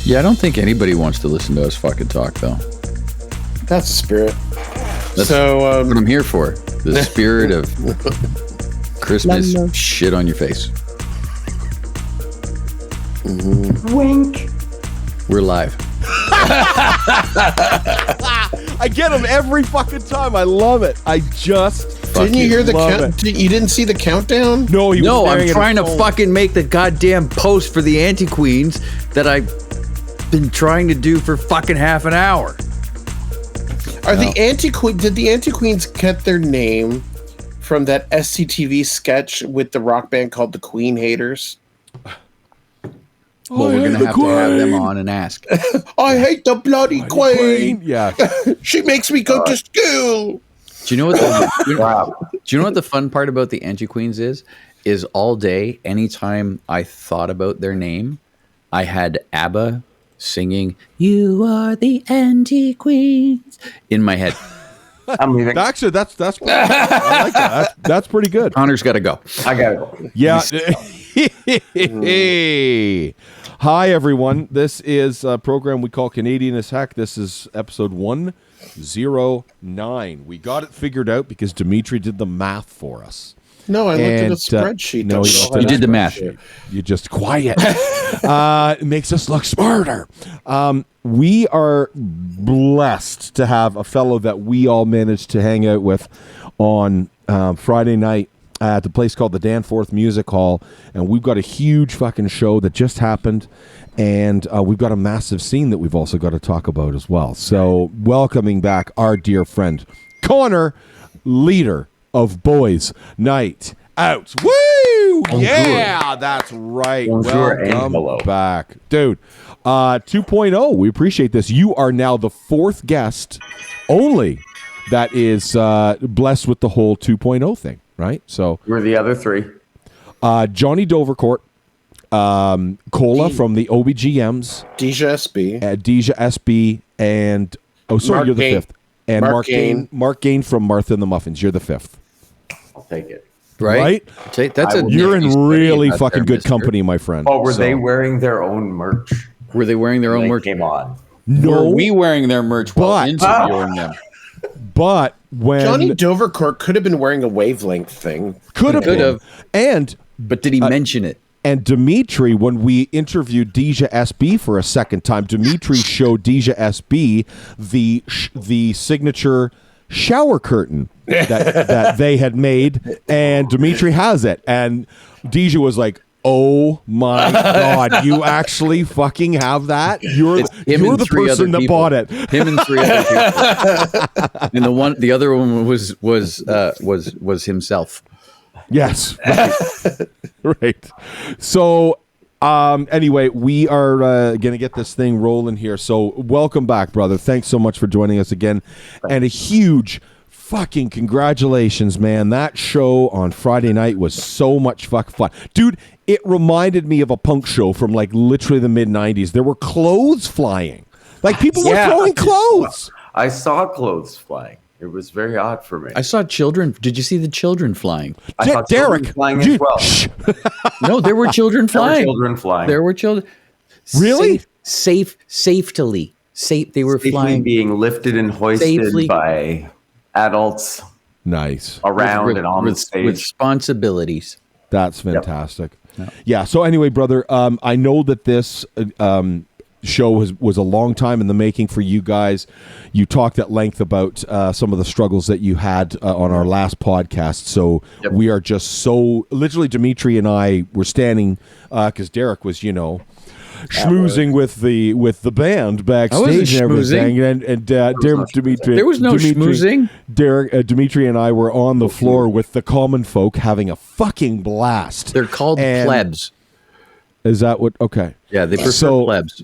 Yeah, I don't think anybody wants to listen to us fucking talk, though. That's the spirit. That's what I'm here for. The spirit of Christmas shit on your face. Wink. We're live. I get them every fucking time. I love it. I just didn't you hear the count? You didn't see the countdown? No, I'm trying to fucking make the goddamn post for the Anti-Queens that I've been trying to do for fucking half an hour. Are the Anti-Queens? Did the Anti-Queens get their name from that SCTV sketch with the rock band called the Queen Haters? Well, we're gonna have to have them on and ask. I hate the bloody Queen. Yeah, she makes me go to school. Do you know what? Do you know what the fun part about the Anti-Queens is? Is all day, anytime I thought about their name, I had ABBA singing "You Are the Anti-Queens" in my head. I'm leaving. Actually, that's I like that. That's pretty good. Connor's got to go. I gotta go. Yeah. Hi, everyone. This is a program we call Canadian as Heck. This is episode 109. We got it figured out because Dimitri did the math for us. No, I looked at a spreadsheet. No, you did the math. You just quiet. It makes us look smarter. We are blessed to have a fellow that we all managed to hang out with on Friday night at the place called the Danforth Music Hall, and we've got a huge fucking show that just happened, and we've got a massive scene that we've also got to talk about as well. So, welcoming back our dear friend Connor, leader of Boys Night Out. Woo! Yeah, that's right. Welcome back, dude. 2.0. We appreciate this. You are now the fourth guest only that is blessed with the whole 2.0 thing. Right, so we're the other three. Johnny Dovercourt, Cola from the OBGMs, Deja SB, and Mark you're the Gain. fifth, and Mark Gain from Martha and the Muffins. You're the fifth. I'll take it. Right? You're in really fucking good company, my friend. Oh, were they wearing their own merch? Were they wearing their own merch? Came on. No, were we wearing their merch while interviewing them? But when Johnny Dovercourt could have been wearing a wavelength thing. Could have. But did he mention it? And Dimitri, when we interviewed Deja SB for a second time, Dimitri showed Deja SB the signature shower curtain that they had made, and Dimitri has it. And Deja was like, "Oh my God, you actually fucking have that? You're the person that bought it." Him and three other people. And the other one was himself. Yes. Right. So anyway, we are going to get this thing rolling here. So welcome back, brother. Thanks so much for joining us again. And a huge fucking congratulations, man. That show on Friday night was so much fucking fun. Dude, it reminded me of a punk show from like literally the mid-90s. There were clothes flying. Like people were throwing clothes. I saw clothes flying. It was very odd for me. I saw children. Did you see the children flying? I saw Derek flying as well. No, there were children flying. There were children. Really? Safely. They were Safely flying. being lifted and hoisted by adults. Nice. Around and on the stage. With responsibilities. That's fantastic. Yep. Yeah. So anyway, brother, I know that this show was a long time in the making for you guys. You talked at length about some of the struggles that you had on our last podcast. So we are just so literally Dimitri and I were standing because Derek was, schmoozing with the band backstage and everything, and Dimitri. There was no schmoozing. Dimitri and I were on the floor with the common folk having a fucking blast. They're called plebs. Is that what? Okay. Yeah, they prefer plebs.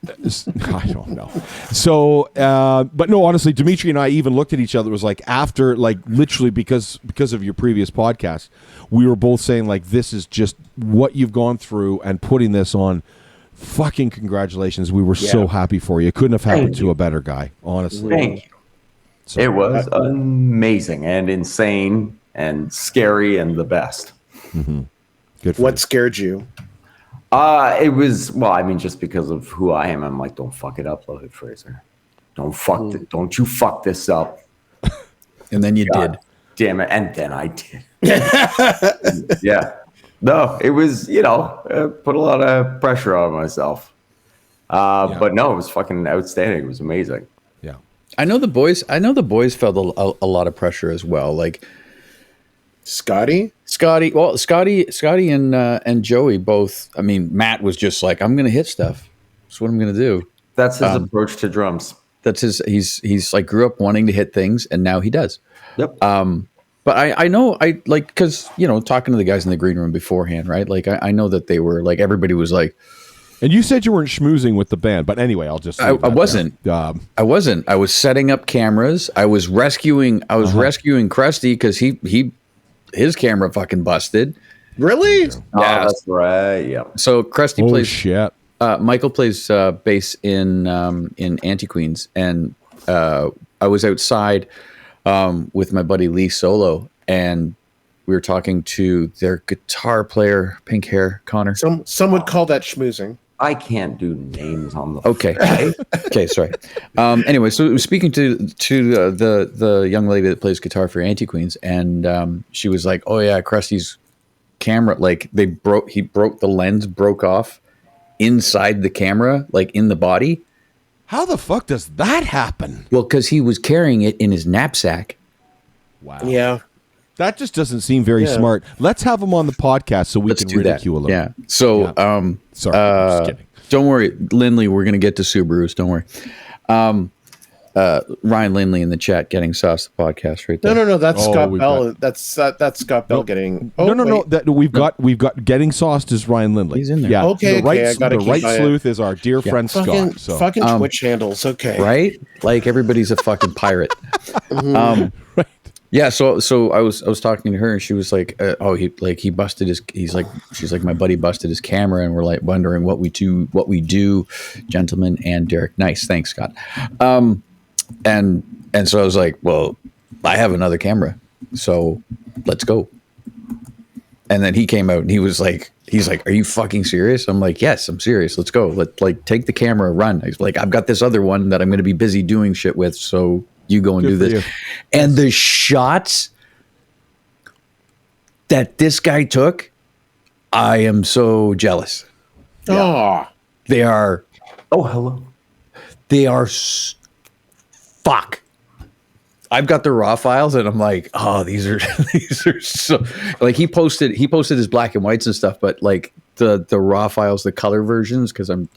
I don't know. So, but no, honestly, Dimitri and I even looked at each other. It was like after, like literally because of your previous podcast, we were both saying like, this is just what you've gone through and putting this on. Fucking congratulations. We were so happy for you. It couldn't have happened to a better guy, honestly. Thank you. So, it was amazing and insane and scary and the best. Mm-hmm. Good. What scared you? It was, well, I mean, just because of who I am, I'm like, don't fuck it up, Loaded Fraser. Don't you fuck this up. And then you God did. Damn it. And then I did. Yeah. No, it was, put a lot of pressure on myself. But no, it was fucking outstanding. It was amazing. Yeah. I know the boys felt a lot of pressure as well. Like Scotty and Joey both. I mean, Matt was just like, I'm gonna hit stuff. That's what I'm gonna do. That's his approach to drums. That's his. He's like grew up wanting to hit things, and now he does. Yep. But I know because talking to the guys in the green room beforehand, right? Like I know that they were like everybody was like. And you said you weren't schmoozing with the band, but anyway, I'll just. I wasn't. I wasn't. I was setting up cameras. I was rescuing Krusty because his camera fucking busted. Really? Yeah, that's right. Yeah. So Krusty plays. Shit. Michael plays bass in Anti-Queens, and I was outside with my buddy Lee Solo, and we were talking to their guitar player, pink hair, Connor. Some would call that schmoozing. I can't do names on the Okay. Okay, sorry. Anyway, so speaking to the young lady that plays guitar for Anti-Queens, and she was like, "Oh yeah, Krusty's camera, like the lens broke off inside the camera, like in the body." How the fuck does that happen? Well, because he was carrying it in his knapsack. Wow. Yeah. That just doesn't seem very smart. Let's have him on the podcast so we can ridicule him. Yeah. So, sorry, I'm just kidding. Don't worry, Lindley. We're gonna get to Subarus. Don't worry. Ryan Lindley in the chat getting sauce the podcast right there. No. That's Scott Bell. That's Scott Bell getting. Oh, no. That we've got getting sauced is Ryan Lindley. He's in there. Yeah. Okay. The right sleuth is our dear friend fucking, Scott. So. Fucking Twitch handles. Okay. Right? Like everybody's a fucking pirate. Right. Yeah, so I was talking to her, and she was like, he busted his. She's like, my buddy busted his camera, and we're like wondering what we do, gentlemen. And Derek, nice, thanks, Scott. And so I was like, well, I have another camera, so let's go. And then he came out, and he's like, are you fucking serious? I'm like, yes, I'm serious. Let's go. Take the camera, run. He's like, I've got this other one that I'm going to be busy doing shit with, so. You go and do this. And the shots that this guy took, I am so jealous. Oh. They are. Oh, hello. They are. Fuck. I've got the raw files, and I'm like, oh, these are so. Like he posted his black and whites and stuff, but like the raw files, the color versions, because I'm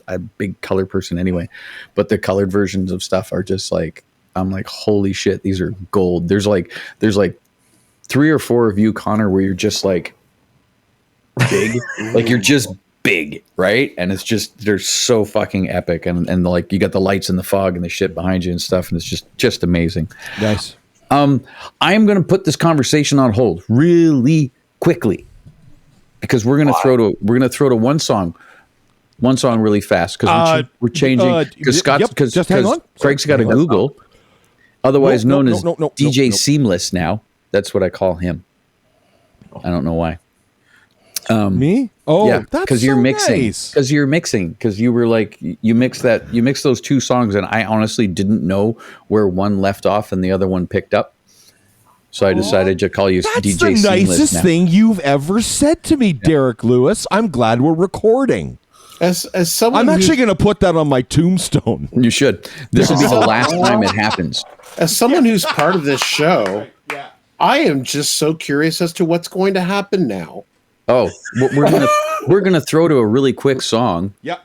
a big color person anyway, but the colored versions of stuff are just like. I'm like, holy shit, these are gold. There's like 3 or 4 of you, Connor, where you're just like big, like you're just big, right? And it's just they're so fucking epic, and like you got the lights and the fog and the shit behind you and stuff, and it's just amazing. Nice. I'm gonna put this conversation on hold really quickly because we're gonna throw to one song really fast because we're changing because Craig's got a Google. Otherwise known as DJ Seamless now. That's what I call him. I don't know why. Me? Oh, yeah, because you're mixing. Because you're mixing. Because you were like you mixed those 2 songs, and I honestly didn't know where one left off and the other one picked up. So I decided to call you DJ Seamless. That's the nicest thing you've ever said to me, Derek Lewis. I'm glad we're recording. As someone, I'm actually going to put that on my tombstone. You should. This will be the last time it happens. As someone who's part of this show, I am just so curious as to what's going to happen now. Oh, we're gonna throw to a really quick song. Yep.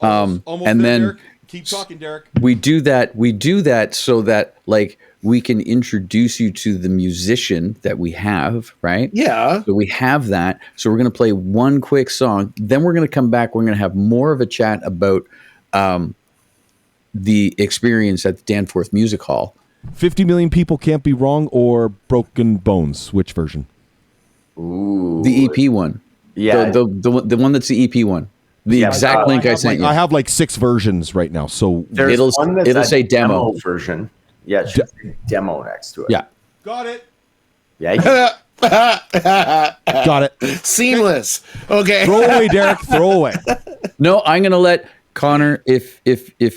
Almost and then Derek. Keep talking, Derek. We do that so that like we can introduce you to the musician that we have, right? Yeah. So we have that. So we're gonna play one quick song. Then we're gonna come back. We're gonna have more of a chat about the experience at the Danforth Music Hall. 50 Million People Can't Be Wrong or Broken Bones? Which version? Ooh. The EP one. Yeah. The one that's the EP one. The exact link I sent you. I have like 6 versions right now. So it'll say demo version. Yeah, it should say demo next to it. Yeah. Got it. Yeah. Got it. Seamless. Okay. Throw away, Derek. Throw away. No, I'm going to let Connor, if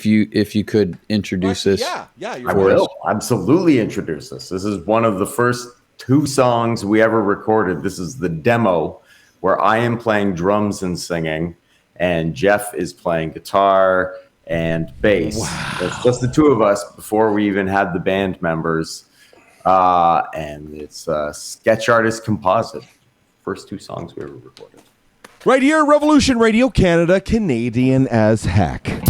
you could introduce this. Yeah. I will absolutely introduce this. This is one of the first 2 songs we ever recorded. This is the demo where I am playing drums and singing, and Jeff is playing guitar and bass. Wow. It's just the 2 of us before we even had the band members. And it's a sketch artist composite. First 2 songs we ever recorded. Right here, Revolution Radio Canada, Canadian as heck.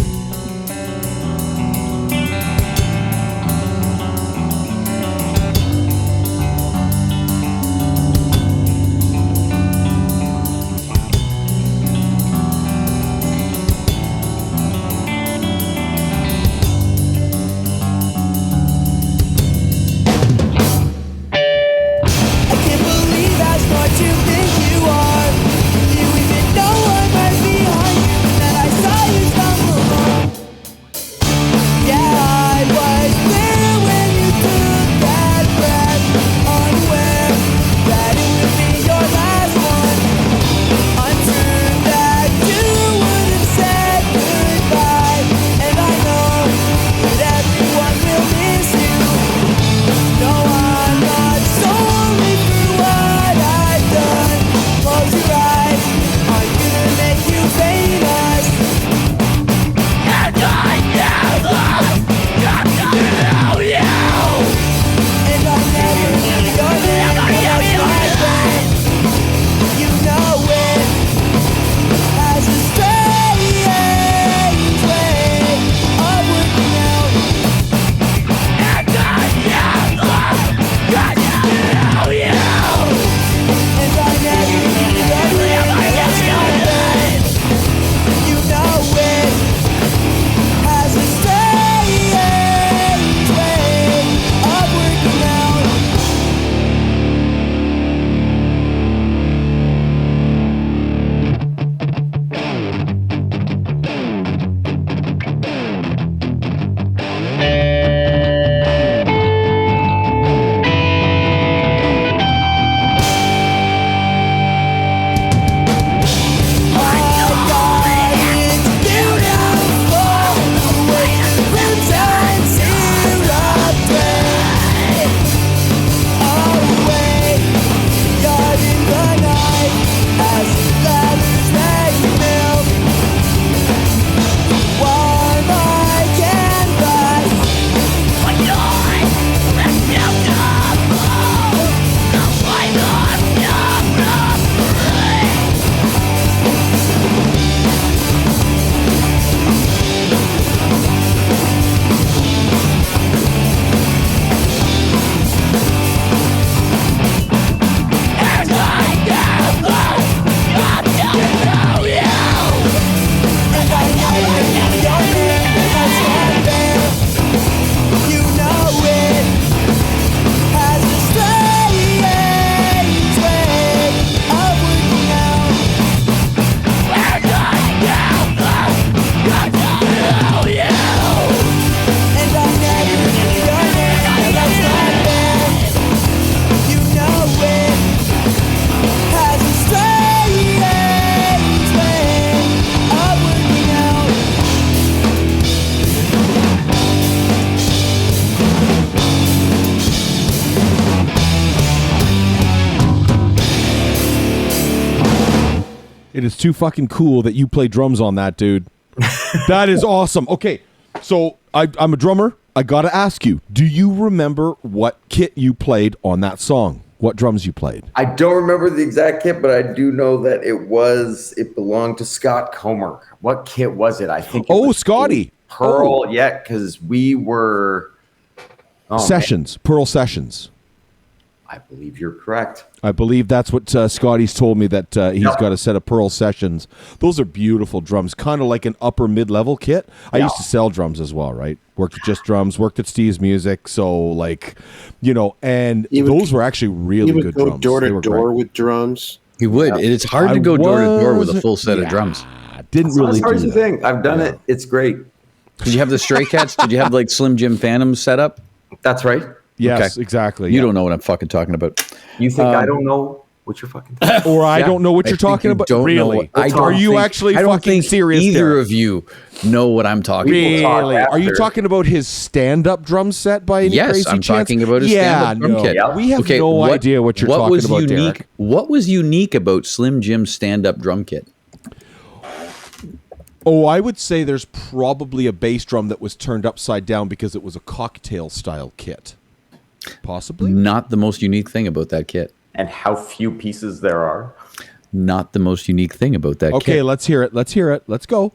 It is too fucking cool that you play drums on that, dude. That is awesome. Okay, so I'm a drummer. I gotta ask you, do you remember what kit you played on that song? What drums you played? I don't remember the exact kit, but I do know that it belonged to Scott Comer. What kit was it? I think it was Scotty. Pearl, yeah, because we were... Sessions, man. Pearl Sessions. I believe you're correct. I believe that's what Scotty's told me, that he's got a set of Pearl Sessions. Those are beautiful drums, kind of like an upper mid-level kit. I used to sell drums as well, right? Worked with just drums, worked at Steve's Music, so like, and those were actually really good drums. Go door to door with drums. He would. Yeah. It's hard to go door to door with a full set of drums. Didn't really do that. Thing. I've done it. It's great. Did you have the Stray Cats? Did you have like Slim Jim Phantoms set up? That's right. Yes, exactly. You don't know what I'm fucking talking about. You think I don't know what you're fucking talking about? Or I don't know what you're talking about. Really? Are you actually I don't fucking think serious? either Derek? of you know what I'm talking Really? about. Are you talking about his stand-up drum set by any Yes, crazy I'm chance? talking about his stand-up drum kit. Yeah. We have no idea what you're talking about, Derek. What was unique about Slim Jim's stand-up drum kit? Oh, I would say there's probably a bass drum that was turned upside down because it was a cocktail-style kit. Possibly? Not the most unique thing about that kit. And how few pieces there are. Not the most unique thing about that kit. Okay, let's hear it. Let's go.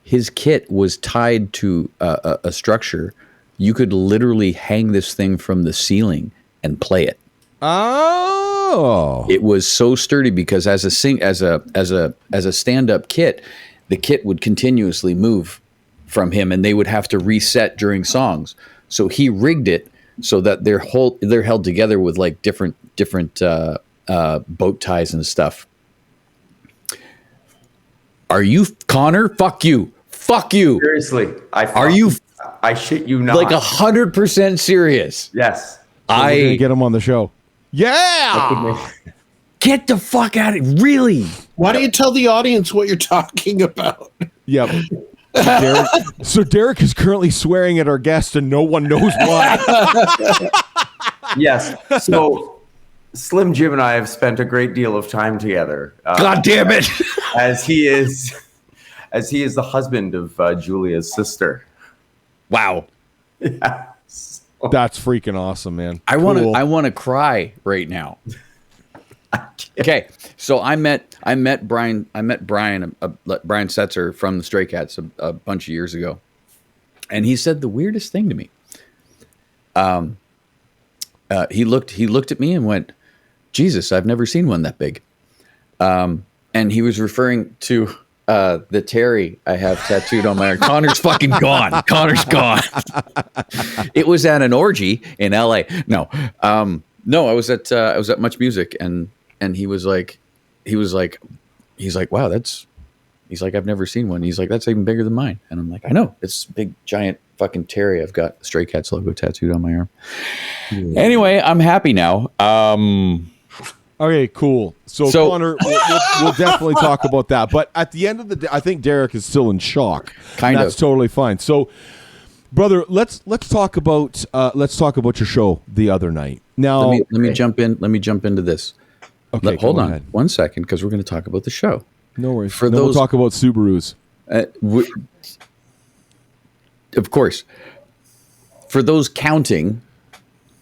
His kit was tied to a structure. You could literally hang this thing from the ceiling and play it. Oh, It was so sturdy because as a stand-up kit, the kit would continuously move from him, and they would have to reset during songs. So he rigged it so that they're held together with like different boat ties and stuff. Are you Connor? Fuck you! Seriously, I shit you not. Like 100% serious? Yes. we're gonna get him on the show. Yeah. Get the fuck out of it! Really? Why don't you tell the audience what you're talking about? Yep. So Derek is currently swearing at our guest, and no one knows why. Yes. So Slim Jim and I have spent a great deal of time together. God damn it! As he is the husband of Julia's sister. Wow. Yes. That's freaking awesome, man. I Cool. want to cry right now. Okay, so I met Brian Brian Setzer from the Stray Cats a bunch of years ago, and he said the weirdest thing to me. He looked at me and went, "Jesus, I've never seen one that big." And he was referring to the Terry I have tattooed on my arm. Connor's fucking gone. Connor's gone. It was at an orgy in LA. No, I was at Much Music, and he was like, wow, he's like, I've never seen one. He's like, that's even bigger than mine. And I'm like, I know, it's big, giant fucking Terry. I've got Stray Cats logo tattooed on my arm. Anyway, I'm happy now. Okay, cool. So Connor, we'll definitely talk about that. But at the end of the day, I think Derek is still in shock. That's totally fine. So, brother, let's talk about your show the other night. Now, let me jump in. Let me jump into this. Okay, hold on 1 second, because we're going to talk about the show. No worries. We'll talk about Subarus. Of course. For those counting,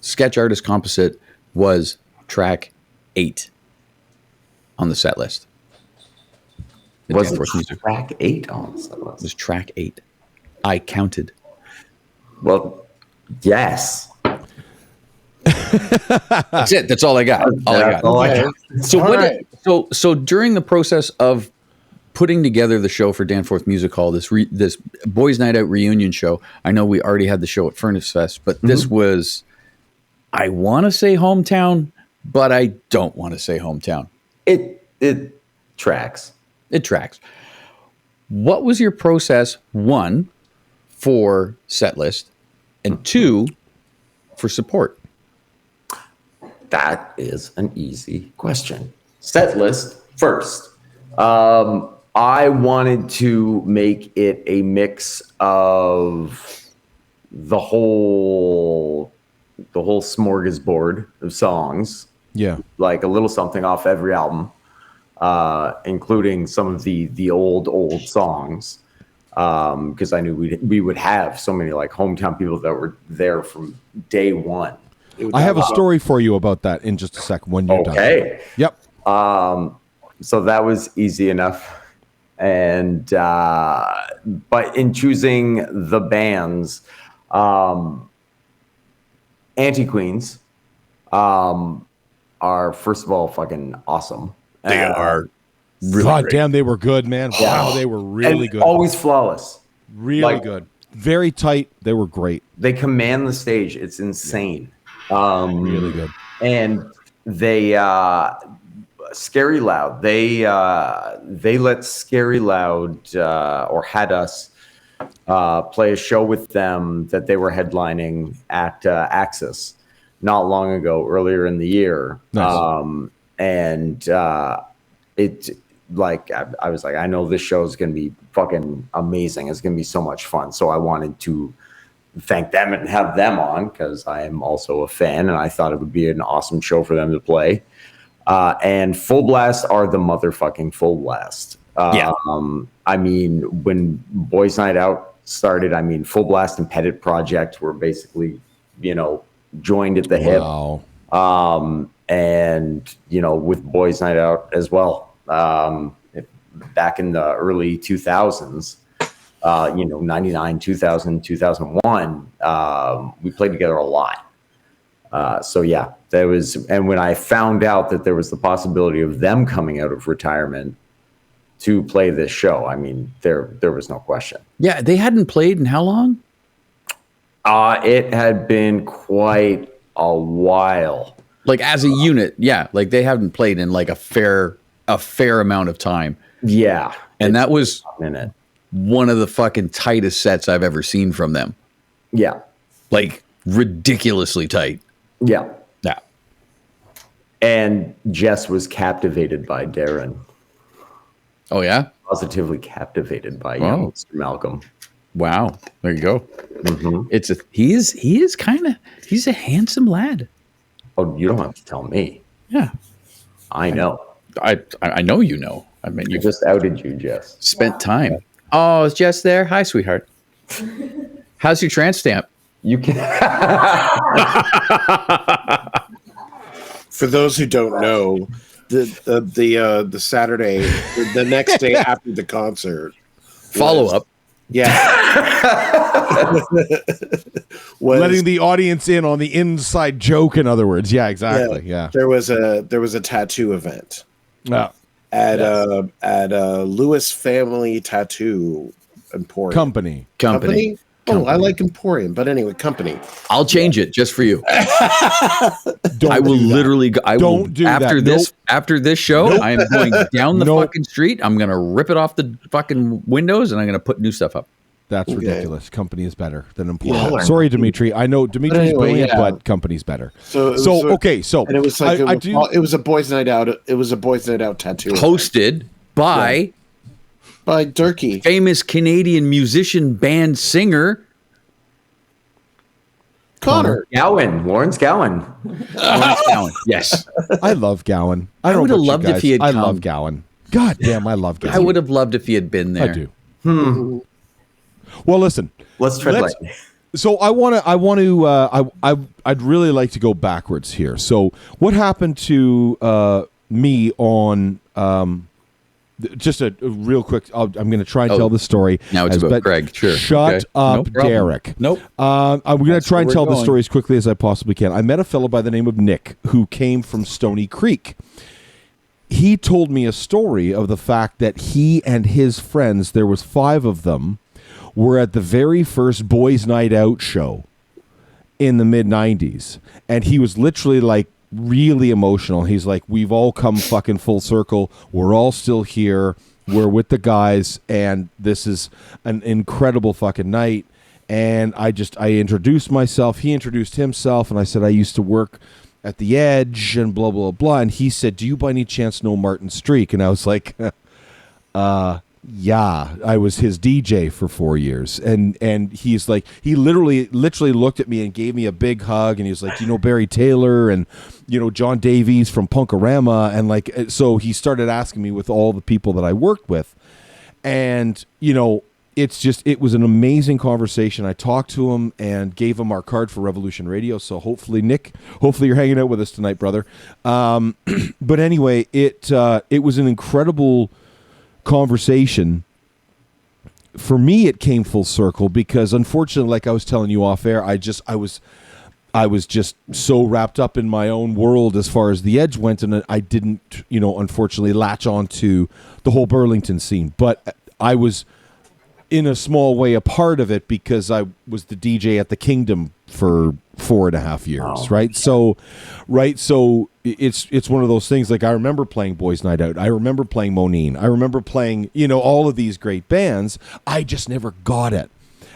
Sketch Artist Composite was track 8 on the set list. Was it track 8 on the set list? It was track 8. I counted. Well, yes. That's it. That's all I got. So during the process of putting together the show for Danforth Music Hall, this Boys Night Out reunion show, I know we already had the show at Furnace Fest, but this was, I want to say hometown, but I don't want to say hometown. It tracks. It tracks. What was your process, 1, for set list, and 2, for support? That is an easy question. Set list first. I wanted to make it a mix of the whole smorgasbord of songs. Yeah. Like a little something off every album, including some of the old songs. Because I knew we would have so many like hometown people that were there from day one. I have a story for you about that in just a second when you're done. Okay. Yep. So that was easy enough. And but in choosing the bands, Anti-Queens are, first of all, fucking awesome. They are really God great. damn, they were good, man. Wow, they were really and good. Always flawless. Really good. Very tight. They were great. They command the stage. It's insane. Really good. And they Scary Loud. They let Scary Loud or had us play a show with them that they were headlining at Axis not long ago, earlier in the year. Nice. It like I was like, I know this show is going to be fucking amazing. It's going to be so much fun. So I wanted to thank them and have them on because I am also a fan, and I thought it would be an awesome show for them to play. And Full Blast are the motherfucking Full Blast. Yeah. I mean, when Boys Night Out started, I mean, Full Blast and Pettit Project were basically, joined at the hip. Wow. And, with Boys Night Out as well. Back in the early 2000s, 99, 2000, 2001, we played together a lot. So yeah, there was, and when I found out that there was the possibility of them coming out of retirement to play this show, I mean, there was no question. Yeah, they hadn't played in how long? It had been quite a while. Like as a unit, yeah. Like they haven't played in like a fair amount of time. Yeah. And that was a minute. One of the fucking tightest sets I've ever seen from them. Yeah. Like ridiculously tight. Yeah. Yeah. And Jess was captivated by Darren. Oh yeah? Positively captivated by young Mr. Malcolm. Wow. There you go. Mm-hmm. He's a handsome lad. Oh, you don't have to tell me. Yeah. I know. I know you know. I mean, you just outed you, Jess. Spent time. Oh, is Jess there? Hi, sweetheart. How's your tramp stamp? You can. For those who don't know, the Saturday, the next day after the concert, follow up. Yeah. Letting the audience in on the inside joke, in other words. Yeah, exactly. Yeah. There was a tattoo event. Yeah. At Lewis Family Tattoo Emporium. Company. Oh, I like Emporium, but anyway, company. I'll change it just for you. I will literally go. Don't do after that. this. After this show, I am going down the fucking street. I'm gonna rip it off the fucking windows, and I'm gonna put new stuff up. That's ridiculous. Company is better than Emporium. Yeah. Sorry, Dimitri. I know Dimitri's brilliant, but company's better. So and it was like it was a boys' night out. It was a boys' night out tattoo hosted by Durkee, famous Canadian musician, band, singer Connor Gowan, Lawrence Gowan. Lawrence Gowan. Yes, I love Gowan. I would have loved if he had come. I love Gowan. God damn, I love Gowan. I would have loved if he had been there. I do. Well, listen. Let's tread lightly. So I'd really like to go backwards here. So what happened to me on just a real quick? I'm going to try and tell the story. Now it's about Craig. Sure. Shut up, no Derek. Nope. I'm going to try and tell the story as quickly as I possibly can. I met a fellow by the name of Nick who came from Stony Creek. He told me a story of the fact that he and his friends, there was 5 of them, were at the very first Boys Night Out show in the mid-90s. And he was literally like really emotional. He's like, we've all come fucking full circle. We're all still here. We're with the guys. And this is an incredible fucking night. And I introduced myself. He introduced himself. And I said, I used to work at the Edge and blah, blah, blah. And he said, do you by any chance know Martin Streak? And I was like, yeah, I was his DJ for 4 years. And he's like, he literally looked at me and gave me a big hug. And he was like, you know, Barry Taylor and, you know, John Davies from Punkorama. And like, so he started asking me with all the people that I worked with. And, you know, it was an amazing conversation. I talked to him and gave him our card for Revolution Radio. So hopefully, Nick, you're hanging out with us tonight, brother. But anyway, it was an incredible conversation. For me, it came full circle because, unfortunately, like I was telling you off air, I was just so wrapped up in my own world as far as the Edge went, and I didn't, you know, unfortunately latch on to the whole Burlington scene. But I was, in a small way, a part of it because I was the DJ at the Kingdom for 4.5 years, right? So it's one of those things. Like, I remember playing Boys Night Out. I remember playing Monine. I remember playing, all of these great bands. I just never got it.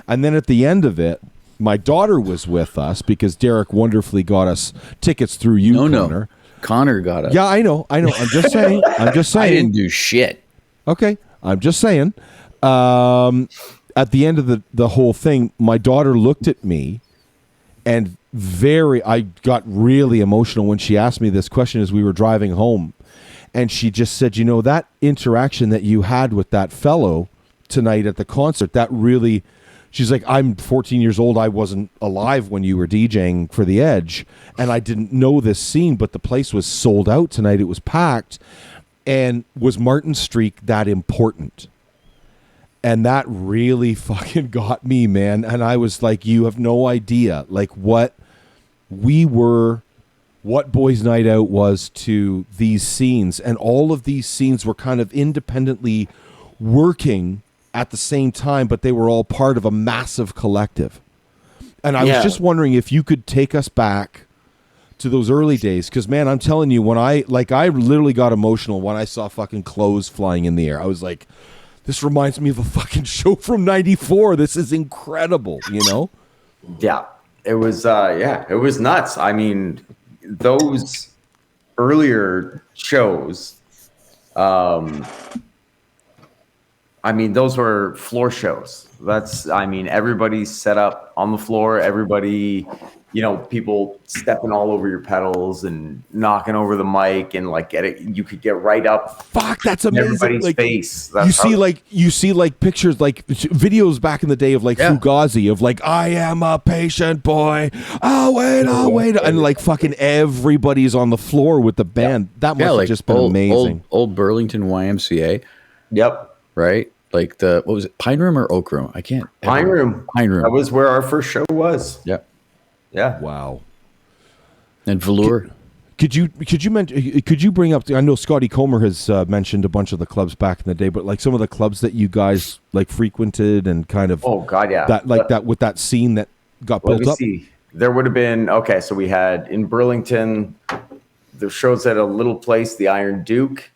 And then at the end of it, my daughter was with us because Derek wonderfully got us tickets through you, Connor. No. Connor got us. Yeah, I know. I'm just saying. I didn't do shit. Okay, I'm just saying. At the end of the whole thing, my daughter looked at me, and I got really emotional when she asked me this question as we were driving home, and she just said, that interaction that you had with that fellow tonight at the concert, that really. She's like, I'm 14 years old. I wasn't alive when you were DJing for The Edge, and I didn't know this scene, but the place was sold out tonight. It was packed. And was Martin's streak that important? And that really fucking got me, man. And I was like, you have no idea, like, what Boys Night Out was to these scenes. And all of these scenes were kind of independently working at the same time, but they were all part of a massive collective. And I was just wondering if you could take us back to those early days, because, man, I'm telling you, when I literally got emotional when I saw fucking clothes flying in the air. I was like, this reminds me of a fucking show from '94. This is incredible, Yeah, it was. It was nuts. I mean, those earlier shows. Those were floor shows. Everybody's set up on the floor. Everybody, people stepping all over your pedals and knocking over the mic and you could get right up. Fuck, that's amazing. Everybody's face. You see pictures, videos back in the day of Fugazi of I am a patient boy. I'll wait. And fucking everybody's on the floor with the band. That must have just been amazing. Old Burlington YMCA. Yep. Right? What was it? Pine Room or Oak Room? I can't. Pine Room. That was where our first show was. Yep. Yeah. Wow. And Velour. Could you bring up? I know Scotty Comer has mentioned a bunch of the clubs back in the day, but some of the clubs that you guys frequented and kind of. Oh God, yeah. That with that scene that got built up. See. There would have been So we had in Burlington, the shows at a little place, the Iron Duke.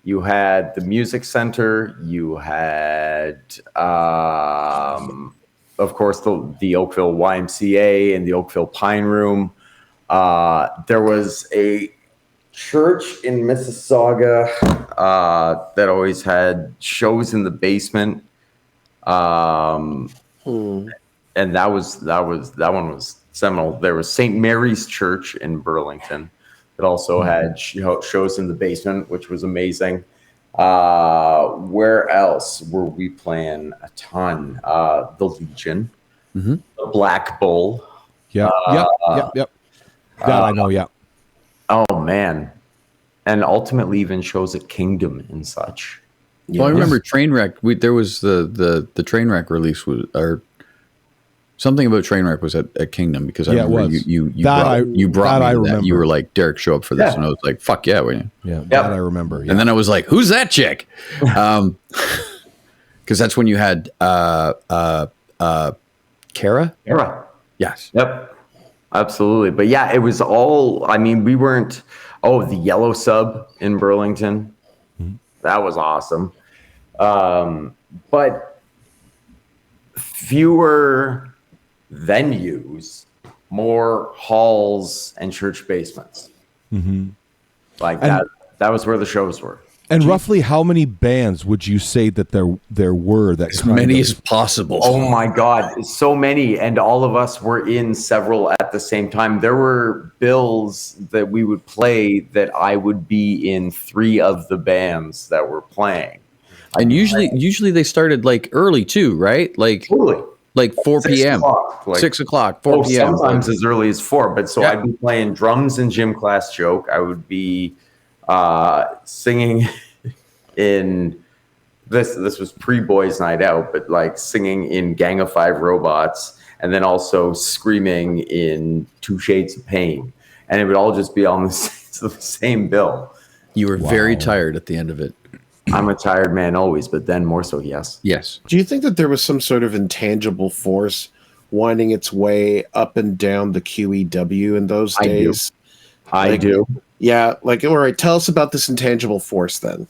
You had the Music Center. You had, of course, the Oakville YMCA and the Oakville Pine Room. There was a church in Mississauga that always had shows in the basement, and that one was seminal. There was St. Mary's Church in Burlington. It also had shows in the basement, which was amazing. Where else were we playing a ton? The Legion, the Black Bull. Yep. That I know, yeah. Oh, man. And ultimately even shows at Kingdom and such. Well, I remember Trainwreck. There was the Trainwreck release or something about Trainwreck was at Kingdom, because I remember you brought me that. You were like, Derek, show up for this, and I was like, fuck yeah, will you? Yeah, that I remember. Yeah. And then I was like, who's that chick? Because that's when you had Kara. Yes. Yep. Absolutely. But yeah, it was all. We weren't. Oh, the Yellow Sub in Burlington. That was awesome. But fewer venues, more halls and church basements. That was where the shows were. And roughly how many bands would you say that there were? That as many as possible. Oh my God, so many. And all of us were in several at the same time. There were bills that we would play that I would be in 3 of the bands that were playing. And usually they started early too, right? Totally. 4 p.m. 6 o'clock, 4 p.m. Sometimes as early as 4. But I'd be playing drums in gym class joke. I would be singing in this was pre-Boys Night Out, but singing in Gang of Five Robots, and then also screaming in 2 Shades of Pain. And it would all just be on the same bill. You were very tired at the end of it. I'm a tired man always, but then more so, yes. Yes. Do you think that there was some sort of intangible force winding its way up and down the QEW in those days? I do. Yeah, like, all right, tell us about this intangible force then.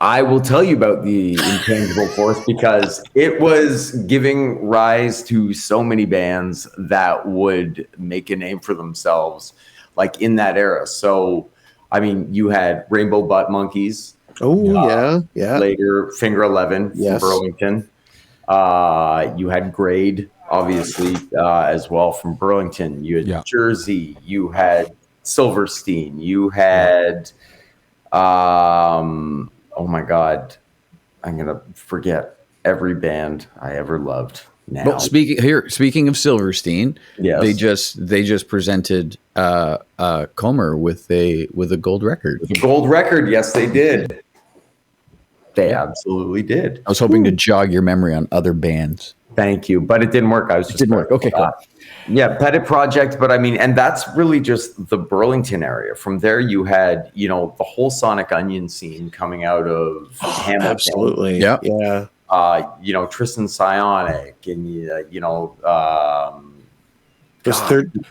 I will tell you about the intangible force because it was giving rise to so many bands that would make a name for themselves, like in that era. So, I mean, you had Rainbow Butt Monkeys. Oh, yeah. Later, Finger 11 from Burlington. You had Grade, obviously, as well from Burlington. You had Jersey. You had Silverstein. You had, oh my God, I'm gonna forget every band I ever loved. Now, well, speaking of Silverstein, they just presented Comer with a gold record. With a gold record, yes, they did. They absolutely did. I was hoping to jog your memory on other bands. Thank you, but it didn't work. It didn't work. Okay, cool. Yeah, Pettit Project, but I mean, and that's really just the Burlington area. From there, you had, you know, the whole Sonic Onion scene coming out of Hamilton. Absolutely. Yeah. You know, Tristan Psionic, and you know,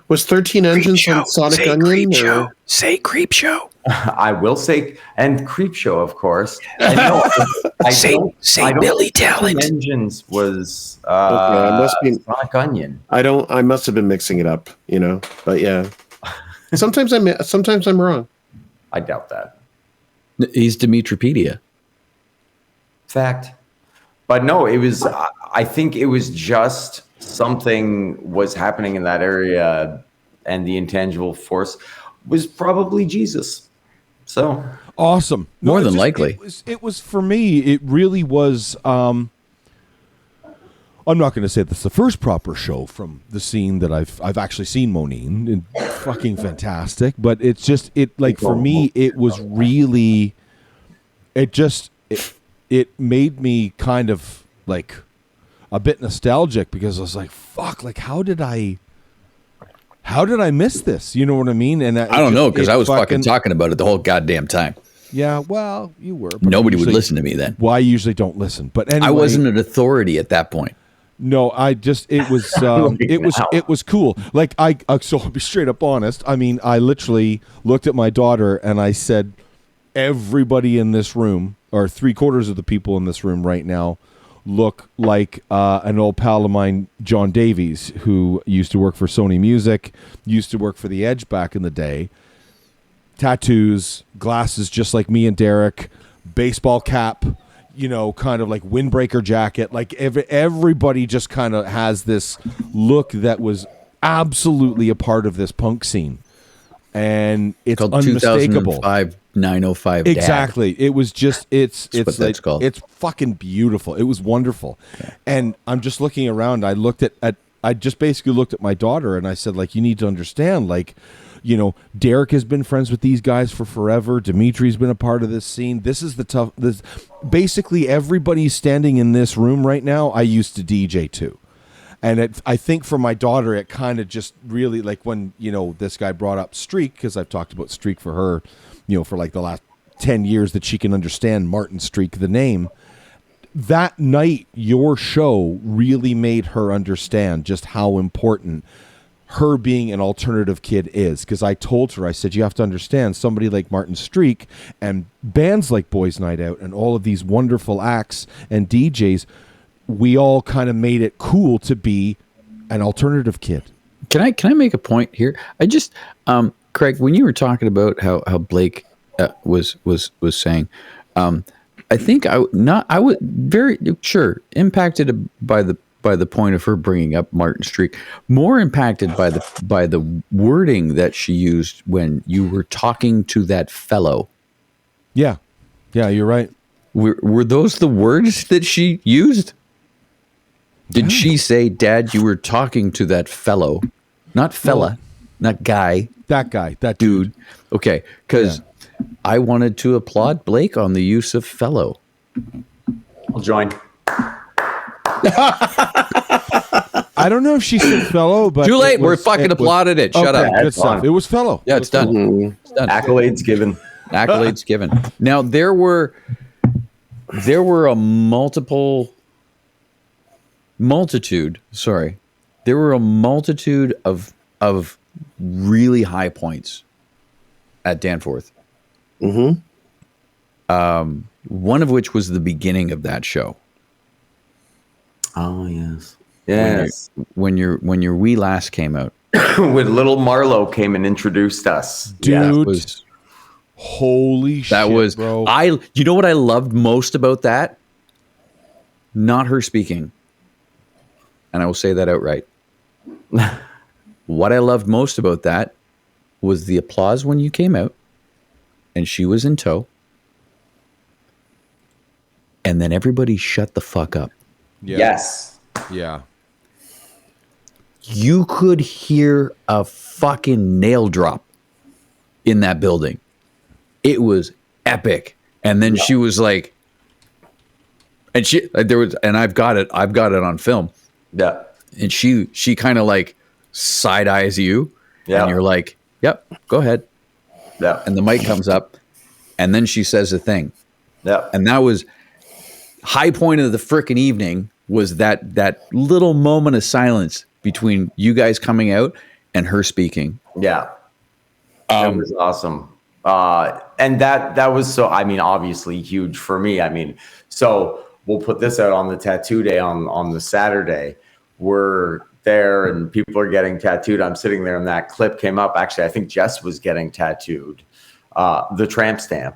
was 13 Engines from Sonic Onion? Say Creep Show. I will say, and Creep Show, of course. And no, say Billy Talent. Engines was it must be Sonic Onion. I must have been mixing it up, you know. But yeah, sometimes I'm wrong. I doubt that. He's Dimitripedia. Fact. But no, it was. I think it was just something was happening in that area, and the intangible force was probably Jesus. So awesome. More than likely. It was for me, it really was I'm not going to say that's the first proper show from the scene that I've actually seen Monine, and fucking fantastic, but it's just for me it was really it made me kind of like a bit nostalgic because I was like, fuck, like how did I miss this? You know what I mean? And I don't know, because I was fucking talking about it the whole goddamn time. Yeah, well, you were. Nobody would listen to me then. Well, I usually don't listen. But anyway, I wasn't an authority at that point. No, it was cool. Like so I'll be straight up honest. I mean, I literally looked at my daughter and I said, everybody in this room, or 3/4 of the people in this room right now, look like an old pal of mine, John Davies, who used to work for Sony Music, used to work for The Edge back in the day. Tattoos, glasses just like me and Derek, baseball cap, you know, kind of like windbreaker jacket. Like everybody just kind of has this look that was absolutely a part of this punk scene. And it's called unmistakable. 2005 905 exactly. Dad. It was just it's what that's called. It's fucking beautiful. It was wonderful. Yeah. And I'm just looking around. I looked I just basically looked at my daughter and I said, like, you need to understand, like, you know, Derek has been friends with these guys for forever. Dimitri's been a part of this scene. This is basically everybody standing in this room right now, I used to DJ too. And I think for my daughter, it kind of just really, like, when, you know, this guy brought up Streak, because I've talked about Streak for her, you know, for like the last 10 years that she can understand Martin Streak, the name. That night, your show really made her understand just how important her being an alternative kid is. Because I told her, I said, you have to understand, somebody like Martin Streak and bands like Boys Night Out and all of these wonderful acts and DJs, we all kind of made it cool to be an alternative kid. Can I make a point here? I just, Craig, when you were talking about how Blake was saying, I think I was very sure impacted by the point of her bringing up Martin Streak, more impacted by the wording that she used when you were talking to that fellow. Yeah, you're right. Were those the words that she used? Did she say, Dad, you were talking to that fellow? Not fella, not guy. That guy, that dude. Okay, because I wanted to applaud Blake on the use of fellow. I'll join. I don't know if she said fellow, but too late. We're fucking applauded it. Shut up. Good stuff. It was fellow. Yeah, it's done. Mm-hmm. It's done. Accolades given. Accolades given. Now there were a multitude there were a multitude of really high points at Danforth. Mm-hmm. One of which was the beginning of that show. Oh yes, yes. When your wee lass came out, When little Marlowe came and introduced us, Dude. that was Holy that shit, was bro. You know what I loved most about that? Not her speaking, and I will say that outright. What I loved most about that was the applause when you came out, and she was in tow, and then everybody shut the fuck up. Yeah. Yes. Yeah. You could hear a fucking nail drop in that building. It was epic. And then she was like, and I've got it on film. Yeah. And she kind of like side eyes you, Yeah. and you're like, yep, go ahead. Yeah. And the mic comes up, and then she says a thing. Yeah. And that was high point of the frickin' evening, was that little moment of silence between you guys coming out and her speaking. Yeah. It was awesome. And that was obviously huge for me. So we'll put this out on the tattoo day on the Saturday. We're there and people are getting tattooed. I'm sitting there and that clip came up. Actually, I think Jess was getting tattooed, the tramp stamp.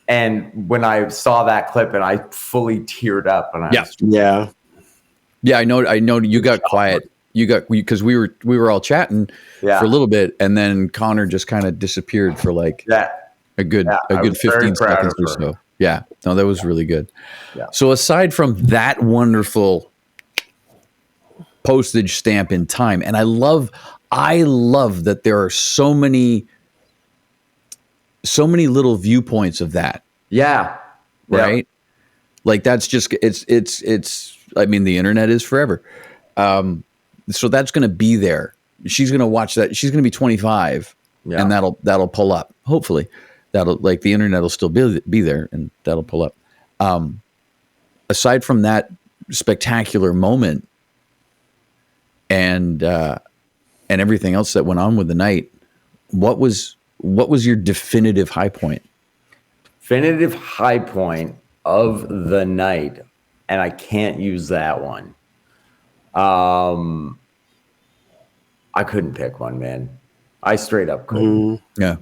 And when I saw that clip and I fully teared up and Yeah, I know you got quiet. Because we were all chatting for a little bit, and then Connor just kind of disappeared for like a good 15 seconds or so. Yeah, no, that was really good. Yeah. So aside from that wonderful postage stamp in time, and I love that there are so many little viewpoints of that. Yeah. Right. Like that's just it's. I mean, the internet is forever. So that's going to be there. She's going to watch that. She's going to be 25, and that'll pull up. Hopefully, that'll like the internet will still be there, and that'll pull up. Aside from that spectacular moment, and everything else that went on with the night, what was your definitive high point? Definitive high point of the night, and I can't use that one. I couldn't pick one, man. I straight up couldn't. Yeah.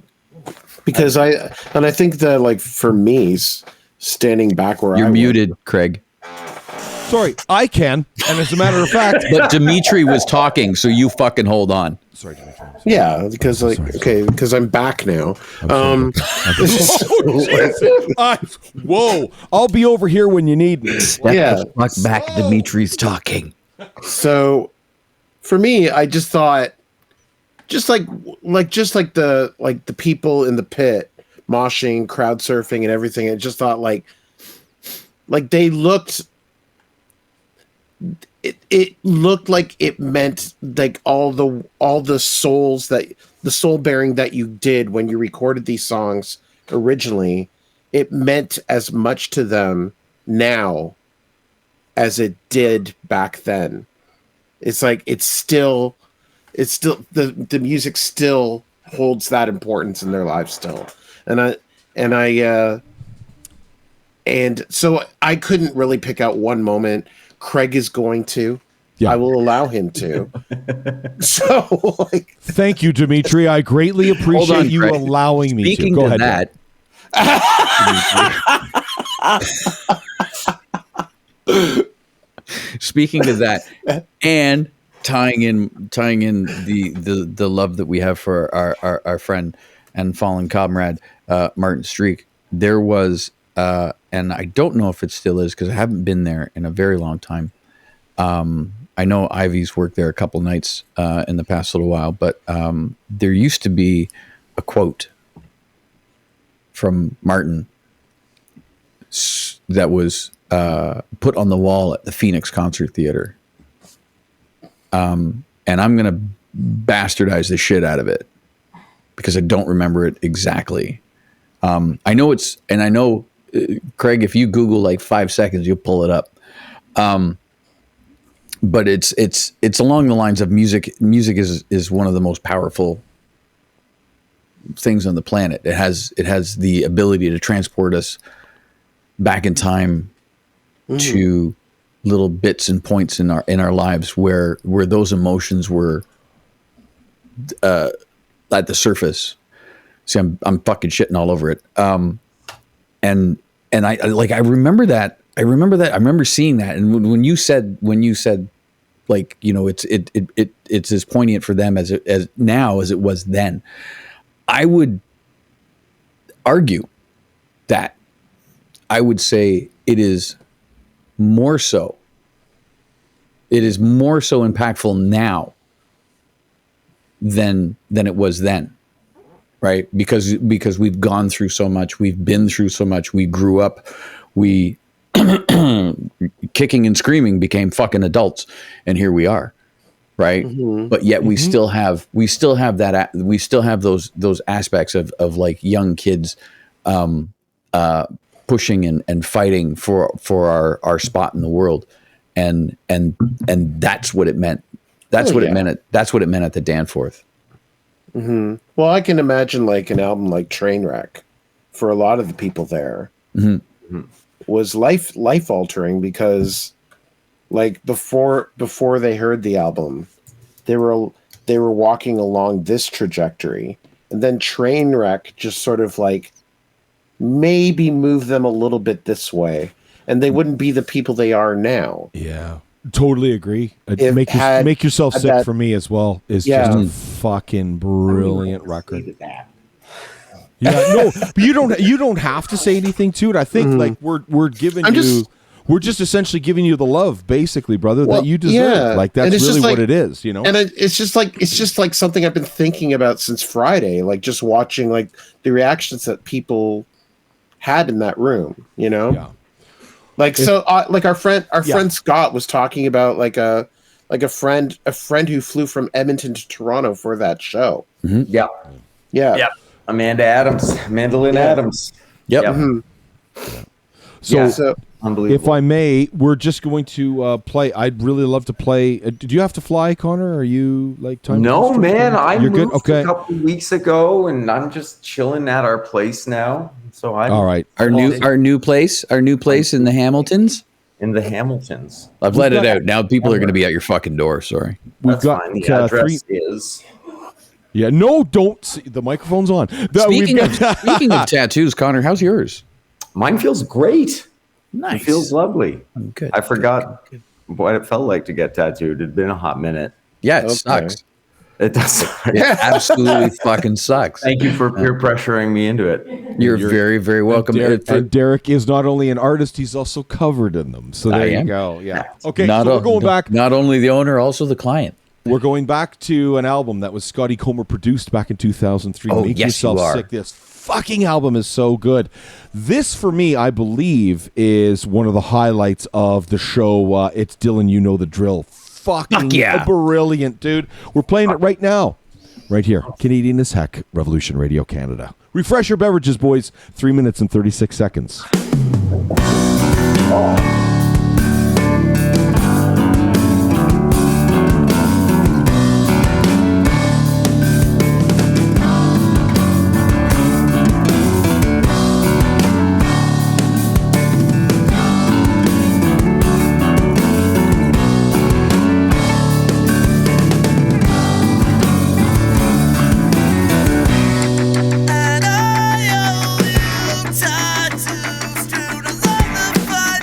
Because I think that like for me, standing back where You're I muted, Craig. Sorry, I can. And as a matter of fact, But Dimitri was talking, so you fucking hold on. sorry, Dimitri. yeah, because like because I'm back now. Whoa, I'll be over here when you need me. Yeah. Fuck back, Dimitri's talking. So for me, I just thought just like the people in the pit moshing, crowd surfing and everything, I just thought like they looked it looked like it meant like all the souls that the soul bearing that you did when you recorded these songs originally, it meant as much to them now as it did back then. It's like it's still the music still holds that importance in their lives still. And so I couldn't really pick out one moment. Craig is going to. Yeah. I will allow him to. So, like, thank you, Dimitri. I greatly appreciate you Craig. allowing me Speaking to. Go to ahead. Speaking of that, and tying in the love that we have for our friend and fallen comrade Martin Streak, there was and I don't know if it still is because I haven't been there in a very long time. I know Ivy's worked there a couple nights in the past little while, but there used to be a quote from Martin that was put on the wall at the Phoenix Concert Theater. And I'm going to bastardize the shit out of it because I don't remember it exactly. I know Craig, if you Google like 5 seconds, you'll pull it up. but it's along the lines of music. Music is one of the most powerful things on the planet. It has the ability to transport us back in time to little bits and points in our lives where those emotions were at the surface. See, I'm fucking shitting all over it. And I remember that. I remember seeing that. And when you said like, you know, it's as poignant for them as now as it was then. I would argue that I would say it is more so. It is more so impactful now than it was then, right? Because we've gone through so much, we've been through so much, we grew up, we kicking and screaming became fucking adults, and here we are, right? But yet we still have those aspects of like young kids pushing and fighting for our spot in the world, and that's what it meant. That's what it meant. That's what it meant at the Danforth. Well, I can imagine like an album like Trainwreck for a lot of the people there was life altering, because like before they heard the album, they were walking along this trajectory, and then Trainwreck just sort of like maybe move them a little bit this way, and they wouldn't be the people they are now. Yeah, totally agree. Make yourself sick for me as well is just a fucking brilliant record. Yeah, no, but you don't have to say anything to it. I think like we're giving we're just essentially giving you the love, basically, brother, that you deserve. Yeah. Like that's really what it is, you know. And it's just like something I've been thinking about since Friday, like just watching like the reactions that people had in that room, you know. Yeah. Like like our friend Scott was talking about like a friend who flew from Edmonton to Toronto for that show. Yeah. Mandolin Adams. Yep. So unbelievable. If I may, we're just going to play. I'd really love to play. Did you have to fly, Connor? Are you like time? No, man. I moved a couple weeks ago, and I'm just chilling at our place now. So all right. Our new place in the Hamiltons. In the Hamiltons. I've let it out. Now people are going to be at your fucking door. Sorry. We've got fine. The address is. Yeah, no, don't. See, the microphone's on. Speaking of tattoos, Connor, how's yours? Mine feels great. Nice. It feels lovely. Good. I forgot what it felt like to get tattooed. It'd been a hot minute. Yeah, it sucks. It does. It absolutely fucking sucks. Thank you for peer pressuring me into it. You're very, very welcome. Derek is not only an artist, he's also covered in them. So there you go. Yeah. Okay, so we're going back. Not only the owner, also the client. We're going back to an album that was Scotty Comer produced back in 2003. Oh, Make yes, yourself you are. sick. This fucking album is so good. This, for me, I believe, is one of the highlights of the show. It's Dylan, You Know the Drill. Fucking brilliant, dude. We're playing it right now. Right here. Canadian as heck. Revolution Radio Canada. Refresh your beverages, boys. 3 minutes and 36 seconds. Tattoos, dude, I love the fight.